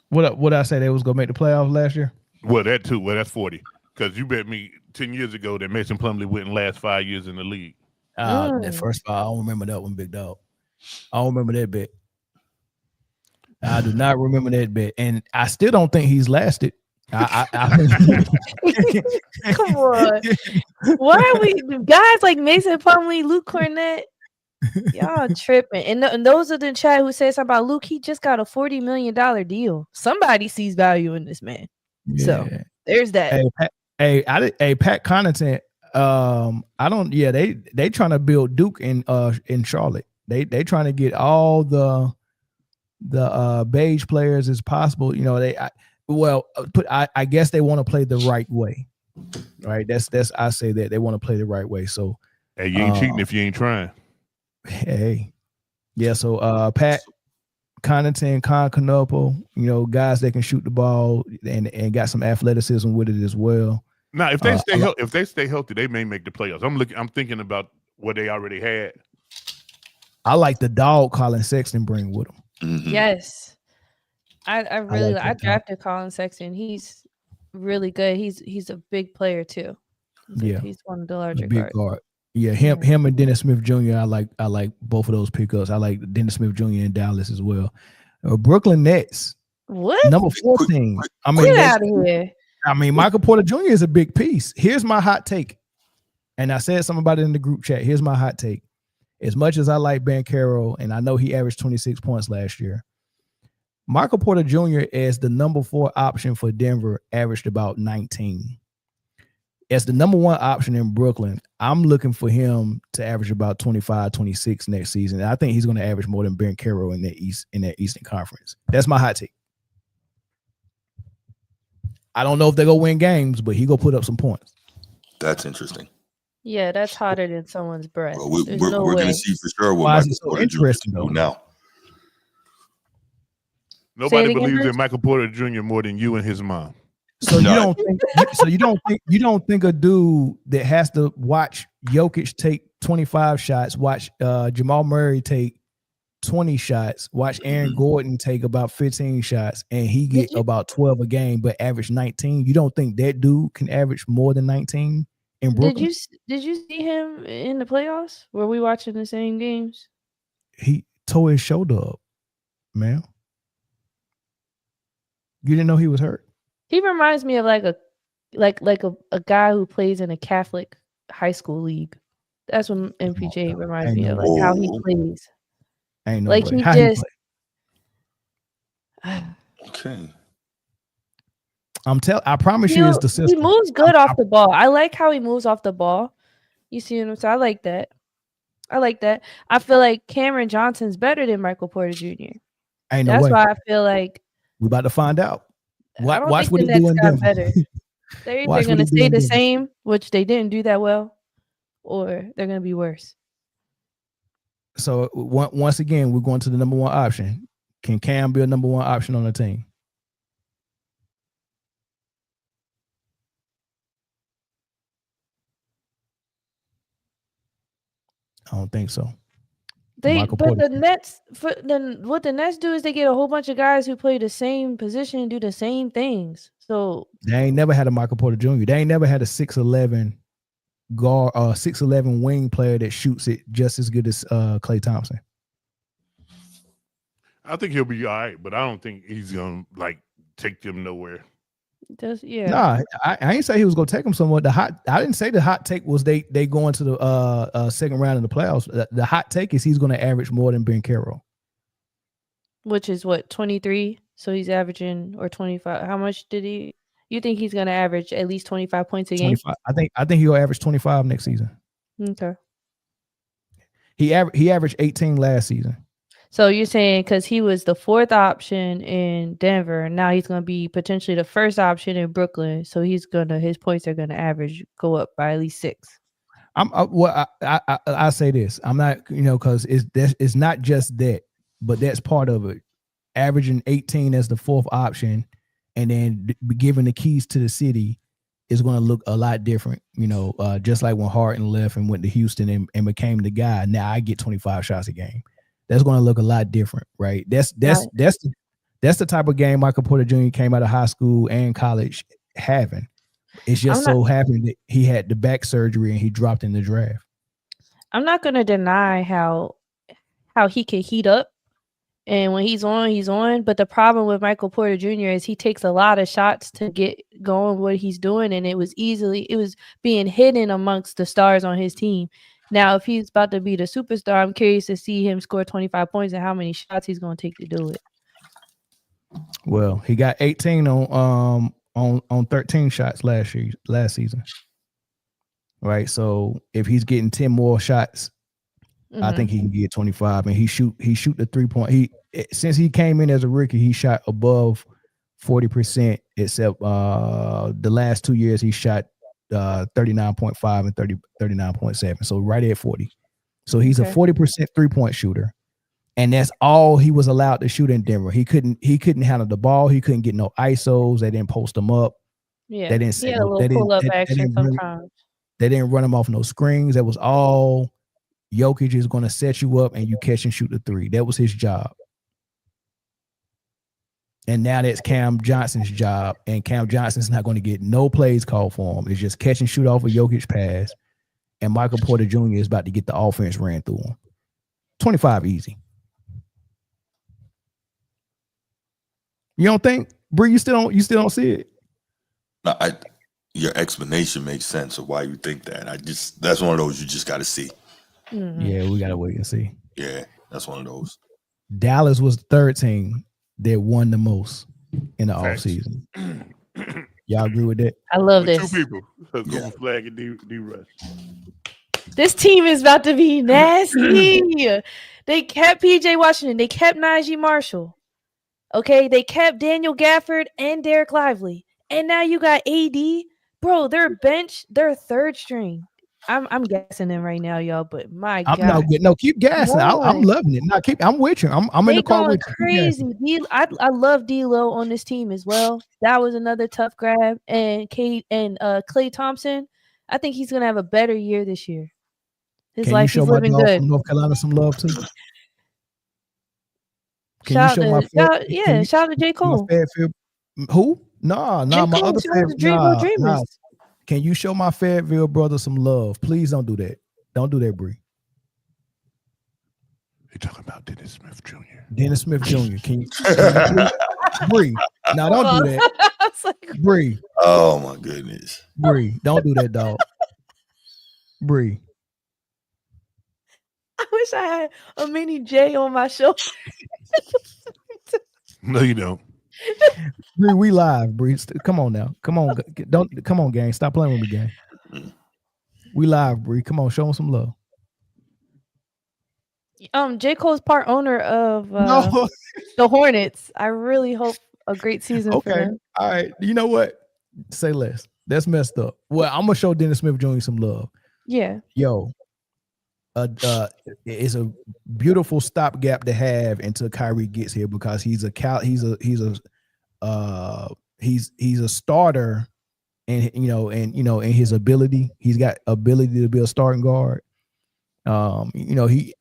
S1: What I say they was gonna make the playoffs last year?
S2: Well, that too. Well, that's 40. Because you bet me 10 years ago that Mason Plumlee wouldn't last 5 years in the league.
S1: That first five, I don't remember that one, big dog. I don't remember that bet. I do not remember that bet, and I still don't think he's lasted.
S4: Come on. Why are we guys like Mason Plumlee, Luke Cornett? Y'all tripping. And those are the chat who said something about Luke. He just got a $40 million deal. Somebody sees value in this man.
S1: Yeah.
S4: So there's that.
S1: Pat Connaughton. They trying to build Duke in Charlotte. They trying to get all the beige players as possible. You know, I guess they want to play the right way. Right. That's I say that they want to play the right way. So
S2: hey, you ain't cheating if you ain't trying.
S1: Hey. Yeah, so Pat Connaughton, Knuppel, you know, guys that can shoot the ball and got some athleticism with it as well.
S2: Now, if they stay healthy, they may make the playoffs. I'm thinking about what they already had.
S1: I like the dog Colin Sexton bring with him.
S3: Mm-hmm.
S4: Yes. I really I drafted Colin Sexton. He's really good. He's a big player too. He's one of the larger guards.
S1: Yeah, him and Dennis Smith Jr. I like both of those pickups. I like Dennis Smith Jr. in Dallas as well. Brooklyn Nets.
S4: What?
S1: Number 14.
S4: Get out of here.
S1: I mean, Michael Porter Jr. is a big piece. Here's my hot take. And I said something about it in the group chat. Here's my hot take. As much as I like Banchero, and I know he averaged 26 points last year, Michael Porter Jr. as the number 4 option for Denver averaged about 19. As the number 1 option in Brooklyn, I'm looking for him to average about 25, 26 next season. And I think he's going to average more than Banchero in that Eastern Conference. That's my hot take. I don't know if they're going to win games, but he going to put up some points.
S3: That's interesting.
S4: Yeah, that's hotter than someone's breath.
S3: Well, we're going to see for sure what Michael Porter Jr. is doing now.
S2: Nobody believes in Michael Porter Jr. more than you and his mom.
S1: So you don't think a dude that has to watch Jokic take 25 shots, watch Jamal Murray take 20 shots, watch Aaron Gordon take about 15 shots, and he get about 12 a game, but average 19. You don't think that dude can average more than 19 in Brooklyn?
S4: Did you see him in the playoffs? Were we watching the same games?
S1: He tore his shoulder up, man. You didn't know he was hurt?
S4: He reminds me of like a guy who plays in a Catholic high school league. That's what MPJ reminds
S1: Ain't
S4: me
S1: no
S4: of,
S1: way.
S4: like how he
S3: Oh.
S4: plays.
S1: Ain't no
S4: Like
S1: way.
S4: he
S1: How he
S4: just.
S3: Okay.
S1: I promise you, it's the
S4: He
S1: system.
S4: moves good off the ball. I like how he moves off the ball. You see what I'm saying? I like that. I feel like Cameron Johnson's better than Michael Porter Jr.
S1: Ain't no
S4: That's
S1: way.
S4: why I feel like
S1: We about to find out.
S4: I don't
S1: Watch
S4: think
S1: what
S4: the
S1: he do
S4: Nets
S1: in
S4: got
S1: Denver.
S4: better. They're
S1: Watch
S4: either
S1: what
S4: going to
S1: he do
S4: stay
S1: in
S4: the
S1: Denver.
S4: same, which they didn't do that well, or they're going to be worse.
S1: So once again, we're going to the number one option. Can Cam be a number one option on the team? I don't think so. Michael
S4: But
S1: Porter.
S4: the Nets, what the Nets do is they get a whole bunch of guys who play the same position and do the same things. So
S1: They ain't never had a Michael Porter Jr. They ain't never had a 6'11" guard, 6'11" wing player that shoots it just as good as Klay Thompson.
S2: I think he'll be all right, but I don't think he's gonna like take them nowhere.
S4: yeah.
S1: Nah, I ain't say he was gonna take them somewhere. I didn't say the hot take was they going to the second round of the playoffs. The hot take is he's gonna average more than Ben Carroll.
S4: Which is what, 23? So he's averaging, or 25. How much did he? You think he's going to average at least 25 points a game?
S1: 25. I think he'll average 25 next season.
S4: Okay.
S1: He averaged 18 last season.
S4: So you're saying because he was the fourth option in Denver, now he's going to be potentially the first option in Brooklyn. So his points are going to go up by at least 6.
S1: I say this. I'm not, because it's not just that, but that's part of it. Averaging 18 as the fourth option, and then giving the keys to the city is going to look a lot different. Just like when Harden left and went to Houston and became the guy. Now I get 25 shots a game. That's going to look a lot different, right? That's the type of game Michael Porter Jr. came out of high school and college having. It's just happened that he had the back surgery and he dropped in the draft.
S4: I'm not going to deny how he can heat up, and when he's on, he's on. But the problem with Michael Porter Jr. is he takes a lot of shots to get going what he's doing, and it was being hidden amongst the stars on his team. Now, if he's about to be the superstar, I'm curious to see him score 25 points and how many shots he's going to take to do it.
S1: Well, he got 18 on 13 shots last season. Right? So, if he's getting 10 more shots, I think he can get 25, and he shoot the 3-point. Since he came in as a rookie, he shot above 40%, except the last 2 years he shot 39.5 and 39.7. So right at 40. So he's a 40% 3-point shooter. And that's all he was allowed to shoot in Denver. He couldn't handle the ball. He couldn't get no ISOs. They didn't post him up.
S4: Yeah.
S1: They didn't
S4: he had a little pull-up action sometimes.
S1: They didn't run him off no screens. That was all Jokic is going to set you up and you catch and shoot the 3. That was his job. And now that's Cam Johnson's job, and Cam Johnson's not going to get no plays called for him. It's just catch and shoot off a Jokic pass, and Michael Porter Jr. is about to get the offense ran through him. 25 easy. You don't think, Bree? You still don't see it?
S3: No, your explanation makes sense of why you think that. That's one of those you just got to see.
S4: Mm-hmm.
S1: Yeah, we got to wait and see.
S3: Yeah, that's one of those.
S1: Dallas was the third team that won the most in the offseason. Y'all agree with that?
S4: I love this.
S2: 2 people. Golden Flag and D-Rush.
S4: This team is about to be nasty. They kept PJ Washington. They kept Najee Marshall. Okay, they kept Daniel Gafford and Derek Lively. And now you got AD. Bro, their bench, their third string. I'm guessing them right now, y'all, but my God.
S1: No, keep gassing. I'm loving it. No, I'm with you. I'm in the car with you.
S4: Crazy. I love D'Lo on this team as well. That was another tough grab. And Klay Thompson, I think he's gonna have a better year this year. He's living good.
S1: From North Carolina some love too.
S4: Shout out to J. Cole.
S1: Who? Nah, my other Fayetteville. Nah. Can you show my Fayetteville brother some love? Please don't do that. Don't do that, Bree.
S2: You're talking about Dennis Smith Jr.
S1: Dennis Smith Jr. Can you please? Bree? No, don't do that. Bree.
S3: Oh my goodness.
S1: Bree, don't do that, dog. Bree.
S4: I wish I had a mini J on my shoulder.
S2: No, you don't.
S1: Bree, we live, Bree. Come on now. Come on. Don't come on, gang. Stop playing with me, gang. We live, Bree. Come on, show them some love.
S4: J. Cole's part owner of
S1: No.
S4: the Hornets. I really hope a great season for
S1: Okay.
S4: them.
S1: All right. You know what? Say less. That's messed up. Well, I'm gonna show Dennis Smith Jr. some love.
S4: Yeah.
S1: Yo, it's a beautiful stopgap to have until Kyrie gets here because he's a starter, and in his ability, he's got ability to be a starting guard. He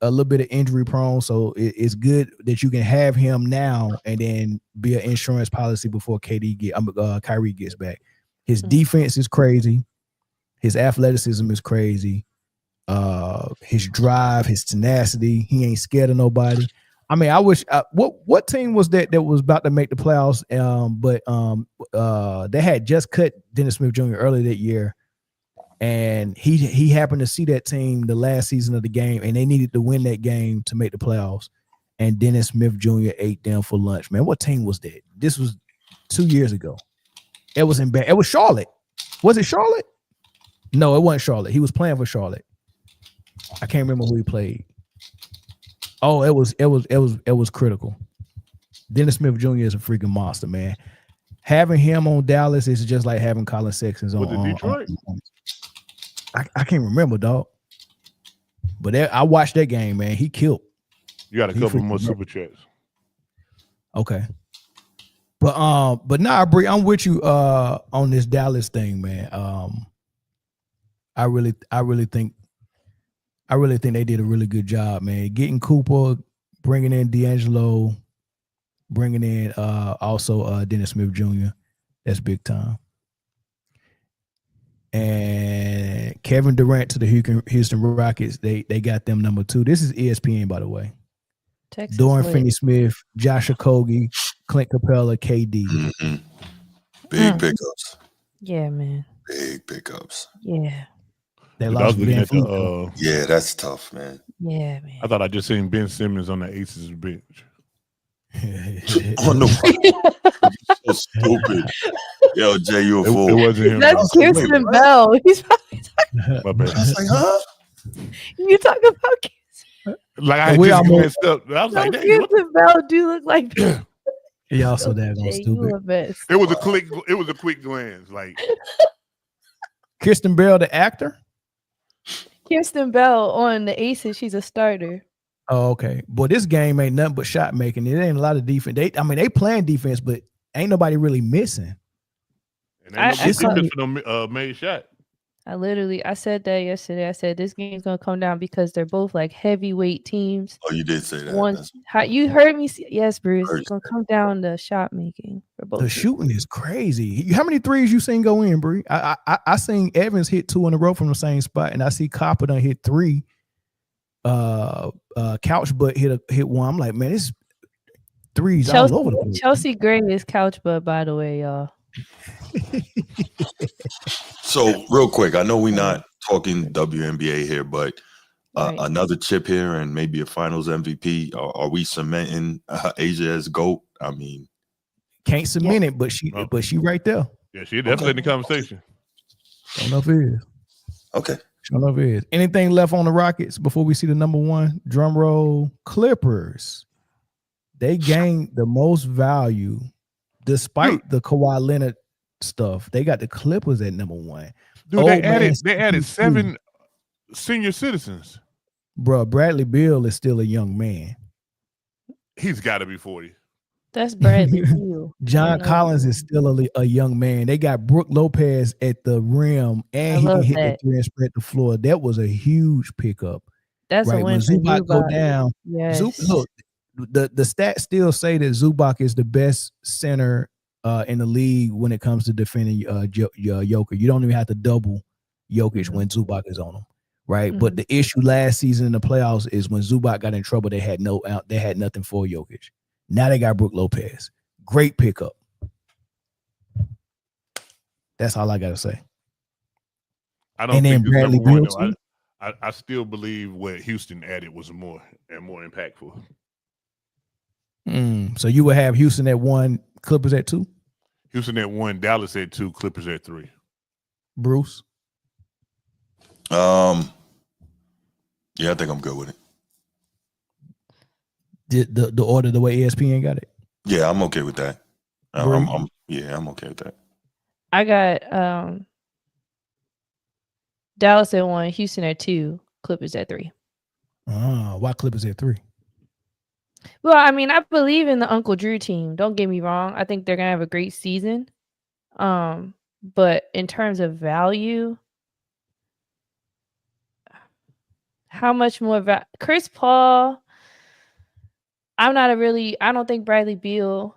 S1: a little bit of injury prone, so it's good that you can have him now and then be an insurance policy before Kyrie gets back. His defense is crazy. His athleticism is crazy. His drive, his tenacity. He ain't scared of nobody. I mean, I wish. What team was that was about to make the playoffs? But they had just cut Dennis Smith Jr. earlier that year, and he happened to see that team the last season of the game, and they needed to win that game to make the playoffs. And Dennis Smith Jr. ate them for lunch. Man, what team was that? This was 2 years ago. It was it was Charlotte. Was it Charlotte? No, it wasn't Charlotte. He was playing for Charlotte. I can't remember who he played. Oh, it was critical. Dennis Smith Jr. is a freaking monster, man. Having him on Dallas is just like having Colin Sexton on
S2: Detroit.
S1: I can't remember, dog. But I watched that game, man. He killed.
S2: You got a couple more super chats.
S1: Okay. But nah, Bree, I'm with you on this Dallas thing, man. I really think they did a really good job, man. Getting Cooper, bringing in D'Angelo, bringing in also Dennis Smith Jr. That's big time. And Kevin Durant to the Houston Rockets. They got them number 2. This is ESPN, by the way.
S4: Texas
S1: Dorian
S4: lit.
S1: Finney-Smith, Josh Okogie, Clint Capella, KD.
S3: Mm-hmm. Big pickups.
S4: Yeah, man.
S3: Big pickups.
S4: Yeah.
S1: They
S2: I
S1: lost
S2: was looking
S1: Ben
S2: at
S1: Fleet.
S3: Yeah, that's tough, man.
S4: Yeah, man.
S2: I thought I just seen Ben Simmons on the Aces bench.
S3: On the so stupid. Yo, Jay, you a fool.
S2: It wasn't him.
S4: That's Kirsten Bell. He's probably
S2: My bad.
S3: I was like, huh?
S4: you talking about Kirsten.
S2: Like I
S1: We
S2: just
S1: almost-
S2: messed up. I was
S4: No,
S2: like, dang, what the-
S4: Kirsten Bell do look like
S1: Y'all so daggone
S4: Jay, you
S1: stupid.
S4: a mess.
S2: it was a quick glance. Like
S1: Kristen Bell, the actor?
S4: Kirsten Bell on the Aces, she's a starter.
S1: Oh, okay. Boy, this game ain't nothing but shot making. It ain't a lot of defense. They playing defense, but ain't nobody really missing.
S2: and ain't no
S4: I
S2: defense for no made shot.
S4: I said that yesterday. I said this game's gonna come down because they're both like heavyweight teams.
S3: Oh, you did say that.
S4: You heard me. Yes, Bruce.
S3: Heard
S4: It's gonna come down to shot making for both.
S1: The shooting is crazy. How many threes you seen go in, Bree? I seen Evans hit 2 in a row from the same spot, and I see Copper done hit 3. Couch butt hit 1. I'm like, man, this threes all over the place.
S4: Chelsea Gray is couch butt, by the way, y'all.
S3: So, real quick, I know we're not talking WNBA here, but
S4: Right.
S3: another chip here and maybe a finals MVP. Are we cementing Asia as GOAT? I mean,
S1: Can't cement it, but she right there.
S2: Yeah, she definitely in the conversation.
S1: Don't know if it is.
S3: okay.
S1: Don't know if it is. Anything left on the Rockets before we see the number 1? Drum roll. Clippers. They gained the most value despite the Kawhi Leonard stuff. They got the Clippers at number 1.
S2: Dude, they added 7 senior citizens.
S1: Bro, Bradley Beal is still a young man.
S2: He's got to be 40.
S4: That's Bradley Beal.
S1: John Collins is still a young man. They got Brooke Lopez at the rim, and he can hit the 3 and spread the floor. That was a huge pickup.
S4: That's
S1: right
S4: a
S1: when
S4: win for
S1: Zubac go
S4: Zubac.
S1: down.
S4: Yes.
S1: Look, the stats still say that Zubac is the best center in the league when it comes to defending Jokic. You don't even have to double Jokic when Zubac is on him, right? But the issue last season in the playoffs is when Zubac got in trouble, they had nothing for Jokic. Now they got Brooke Lopez. Great pickup. That's all I gotta say.
S2: I don't
S1: And then
S2: think it's
S1: Bradley
S2: number 1.
S1: Beal,
S2: Though. I still believe what Houston added was more impactful.
S1: So you would have Houston at 1, Clippers at 2?
S2: Houston at 1, Dallas at 2, Clippers at 3.
S1: Bruce?
S3: Yeah, I think I'm good with it.
S1: Did the order the way ESPN got it?
S3: Yeah, I'm okay with that. I'm okay with that.
S4: I got Dallas at 1, Houston at 2, Clippers at 3.
S1: Why Clippers at 3?
S4: Well, I mean, I believe in the Uncle Drew team. Don't get me wrong. I think they're gonna have a great season. But in terms of value, how much more Chris Paul? I don't think Bradley Beal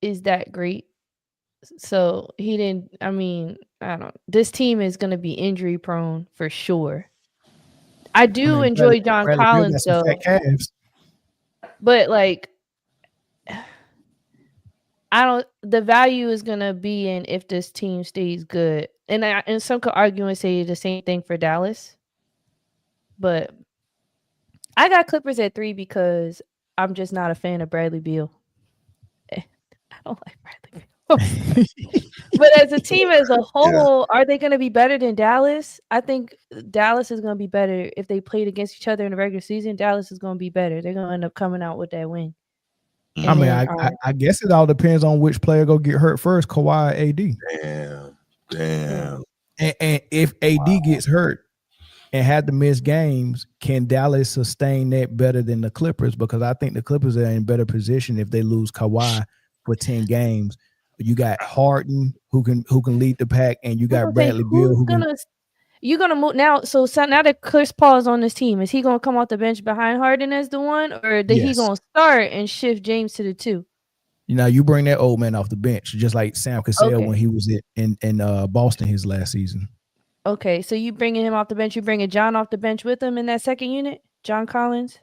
S4: is that great. So he didn't. I mean, I don't. This team is gonna be injury prone for sure. I enjoy John Collins though. But like, the value is gonna be in if this team stays good. And some could argue and say the same thing for Dallas. But I got Clippers at 3 because I'm just not a fan of Bradley Beal. I don't like Bradley Beal. But as a team as a whole, are they going to be better than Dallas? I think Dallas is going to be better if they played against each other in the regular season. Dallas is going to be better. They're going to end up coming out with that win.
S1: I guess it all depends on which player go get hurt first, Kawhi or AD.
S3: Damn.
S1: And if AD gets hurt and had to miss games, can Dallas sustain that better than the Clippers? Because I think the Clippers are in better position if they lose Kawhi for 10 games. You got Harden who can lead the pack, and you got Bradley Beal
S4: you're gonna move now. So now that Chris Paul is on this team, is he gonna come off the bench behind Harden as the 1, or he gonna start and shift James to the 2?
S1: You bring that old man off the bench, just like Sam Cassell when he was in Boston his last season.
S4: Okay, so you bringing him off the bench, you bringing John off the bench with him in that second unit, John Collins.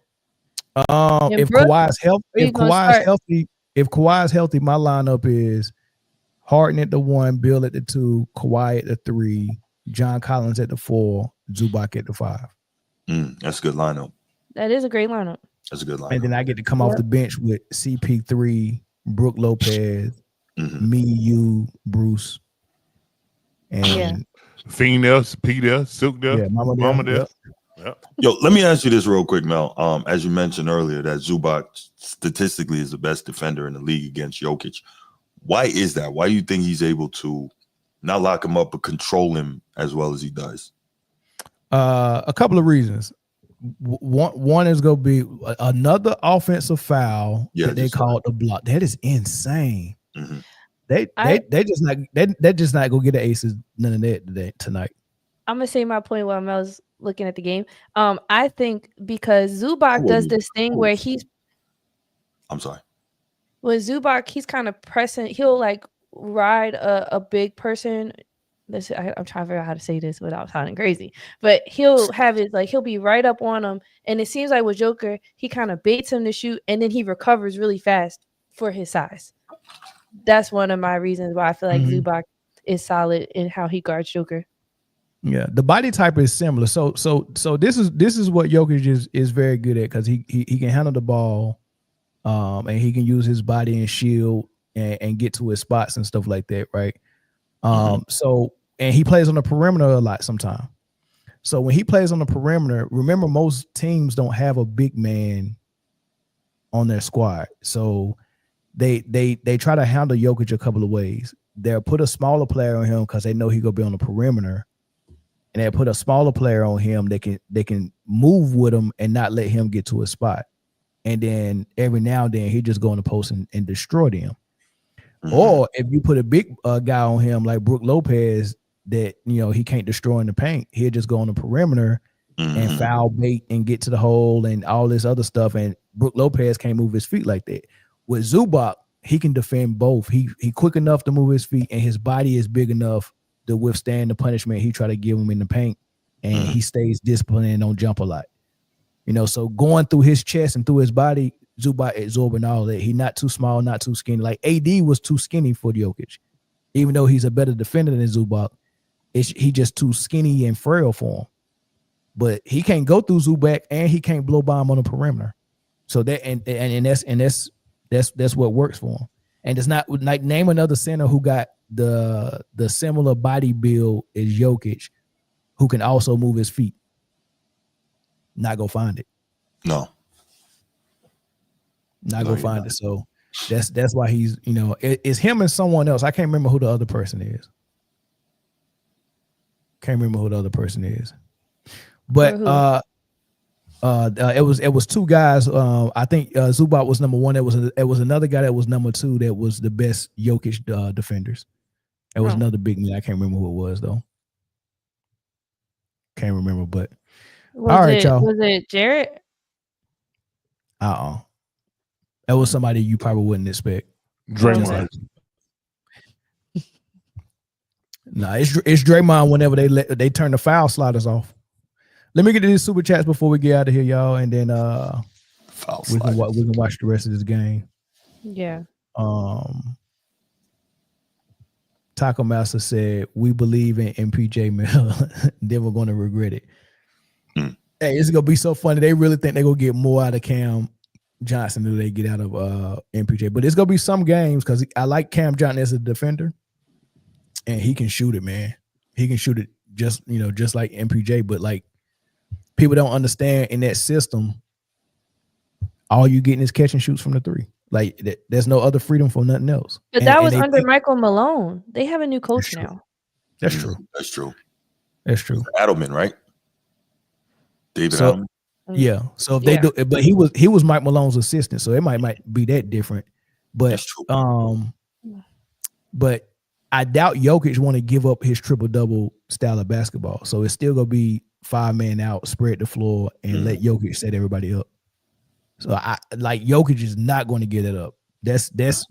S1: If Kawhi's healthy, my lineup is Harden at the 1, Bill at the 2, Kawhi at the 3, John Collins at the 4, Zubac at the 5.
S3: That's a good lineup.
S4: That is a great lineup.
S3: That's a good lineup.
S1: And then I get to come off the bench with CP3, Brook Lopez, me, you, Bruce, and
S2: Fiend there, P there, Silk there, Mama there. Yep.
S3: Yo, let me ask you this real quick, Mel. As you mentioned earlier, that Zubac statistically is the best defender in the league against Jokic. Why is that? Why do you think he's able to not lock him up but control him as well as he does?
S1: A couple of reasons. One is going to be another offensive foul that they called the block. That is insane. They just not gonna get the aces none of that tonight.
S4: I'm gonna say my point while Mel's looking at the game. I think because Zubac does this thing where he's.
S3: I'm sorry.
S4: With Zubac, he's kind of pressing. He'll like ride a big person. I'm trying to figure out how to say this without sounding crazy. But he'll have it like he'll be right up on him, and it seems like with Joker, he kind of baits him to shoot, and then he recovers really fast for his size. That's one of my reasons why I feel like Zubac is solid in how he guards Joker.
S1: Yeah, the body type is similar. So this is what Jokic is very good at because he can handle the ball, and he can use his body and shield and get to his spots and stuff like that, right? So and he plays on the perimeter a lot sometimes. So when he plays on the perimeter, remember most teams don't have a big man on their squad, so they try to handle Jokic a couple of ways. They'll put a smaller player on him because they know he's gonna be on the perimeter. And they put a smaller player on him. They can move with him and not let him get to a spot. And then every now and then he just go in the post and destroy them. Or if you put a big guy on him like Brook Lopez that he can't destroy in the paint, he'll just go on the perimeter and foul bait and get to the hole and all this other stuff. And Brook Lopez can't move his feet like that. With Zubac, he can defend both. He quick enough to move his feet, and his body is big enough to withstand the punishment he try to give him in the paint, and he stays disciplined and don't jump a lot. So going through his chest and through his body, Zubac absorbing all that. He not too small, not too skinny. Like AD was too skinny for Jokic. Even though he's a better defender than Zubac, he just too skinny and frail for him. But he can't go through Zubac and he can't blow by him on the perimeter. So that that's what works for him. And it's not like name another center who got the similar body build as Jokic, who can also move his feet. Not go find it.
S3: No.
S1: Not go find it. So that's why he's, it's him and someone else. I can't remember who the other person is. But it was two guys. I think Zubac was number one. It was another guy that was number two that was the best Jokic defenders. It was another big man. I can't remember who it was though. Can't remember, but all right, y'all.
S4: Was it Jarrett?
S1: That was somebody you probably wouldn't expect.
S2: Draymond.
S1: Nah, it's Draymond whenever they turn the foul sliders off. Let me get to these super chats before we get out of here, y'all, and then we can watch the rest of this game.
S4: Yeah.
S1: Taco Master said, "We believe in MPJ, man. Then we're gonna regret it." Hey, it's gonna be so funny. They really think they're gonna get more out of Cam Johnson than they get out of MPJ. But it's gonna be some games because I like Cam Johnson as a defender, and he can shoot it, man. He can shoot it just like MPJ. But like people don't understand in that system, all you getting is catch and shoots from the three. Like there's no other freedom for nothing else.
S4: But that was under Michael Malone. They have a new coach now.
S1: That's true.
S3: That's true.
S1: That's true.
S3: Adelman, right? David Adelman.
S1: Yeah. So if they do, but he was Mike Malone's assistant, so it might be that different. But
S3: that's true.
S1: But I doubt Jokic want to give up his triple-double style of basketball. So it's still gonna be 5-man out, spread the floor, and let Jokic set everybody up. So I like Jokic is not going to get it up. That's his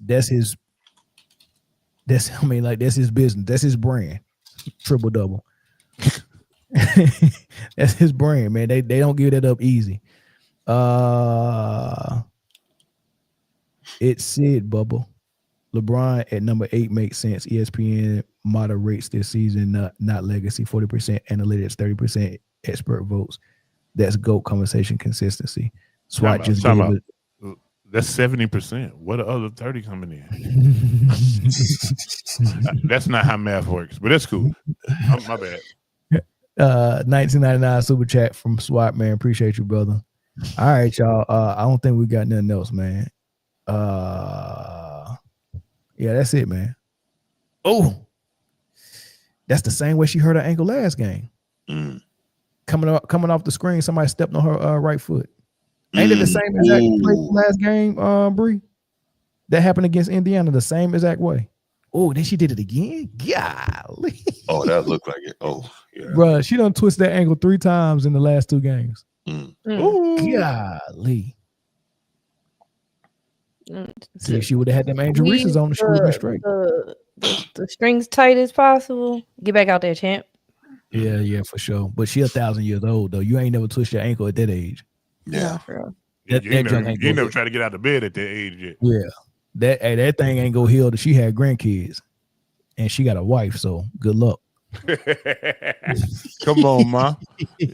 S1: business. That's his brand. Triple-double. That's his brand, man. They don't give that up easy. It's Sid Bubble. LeBron at number 8 makes sense. ESPN moderates this season, not legacy. 40% analytics, 30% expert votes. That's GOAT conversation consistency. SWAT just gave it.
S2: That's 70%. What are the other 30 coming in? That's not how math works, but that's cool. My bad.
S1: 1999 super chat from SWAT, man. Appreciate you, brother. All right, y'all. I don't think we got nothing else, man. Yeah, that's it, man. Oh, that's the same way she hurt her ankle last game. Coming off the screen, somebody stepped on her right foot. Ain't it the same exact play from last game, Bree? That happened against Indiana the same exact way. Oh, then she did it again? Golly.
S3: Oh, that looked like it. Oh, yeah.
S1: Bruh, she done twisted that ankle 3 times in the last 2 games. Ooh, golly. See, if she would have had them Angel Reese's on, she would have been straight.
S4: The strings tight as possible. Get back out there, champ.
S1: Yeah, for sure. But she 1,000 years old, though. You ain't never twist your ankle at that age.
S3: Yeah.
S2: You ain't never try to get out of bed at that age yet.
S1: Yeah. That thing ain't gonna heal. She had grandkids. And she got a wife, so good luck.
S2: Come on, ma.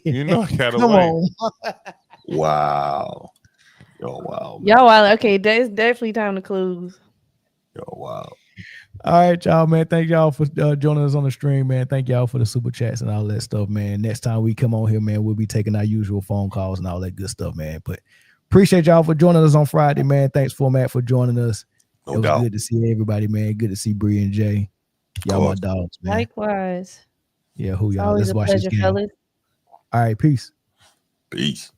S2: You know I got a wife.
S3: Wow. Yo, wow.
S4: Man. Yo, wow. Okay, it's definitely time to close.
S3: Yo, wow.
S1: All right, y'all, man. Thank y'all for joining us on the stream, man. Thank y'all for the super chats and all that stuff, man. Next time we come on here, man, we'll be taking our usual phone calls and all that good stuff, man. But appreciate y'all for joining us on Friday, man. Thanks, Format, for joining us.
S3: No
S1: it was
S3: doubt.
S1: good to see everybody, man. Good to see Bree and Jay. Y'all my dogs, man.
S4: Likewise.
S1: Yeah, who y'all?
S4: Always
S1: Let's
S4: a
S1: watch
S4: pleasure,
S1: this game.
S4: fellas.
S1: All right, peace.
S3: Peace.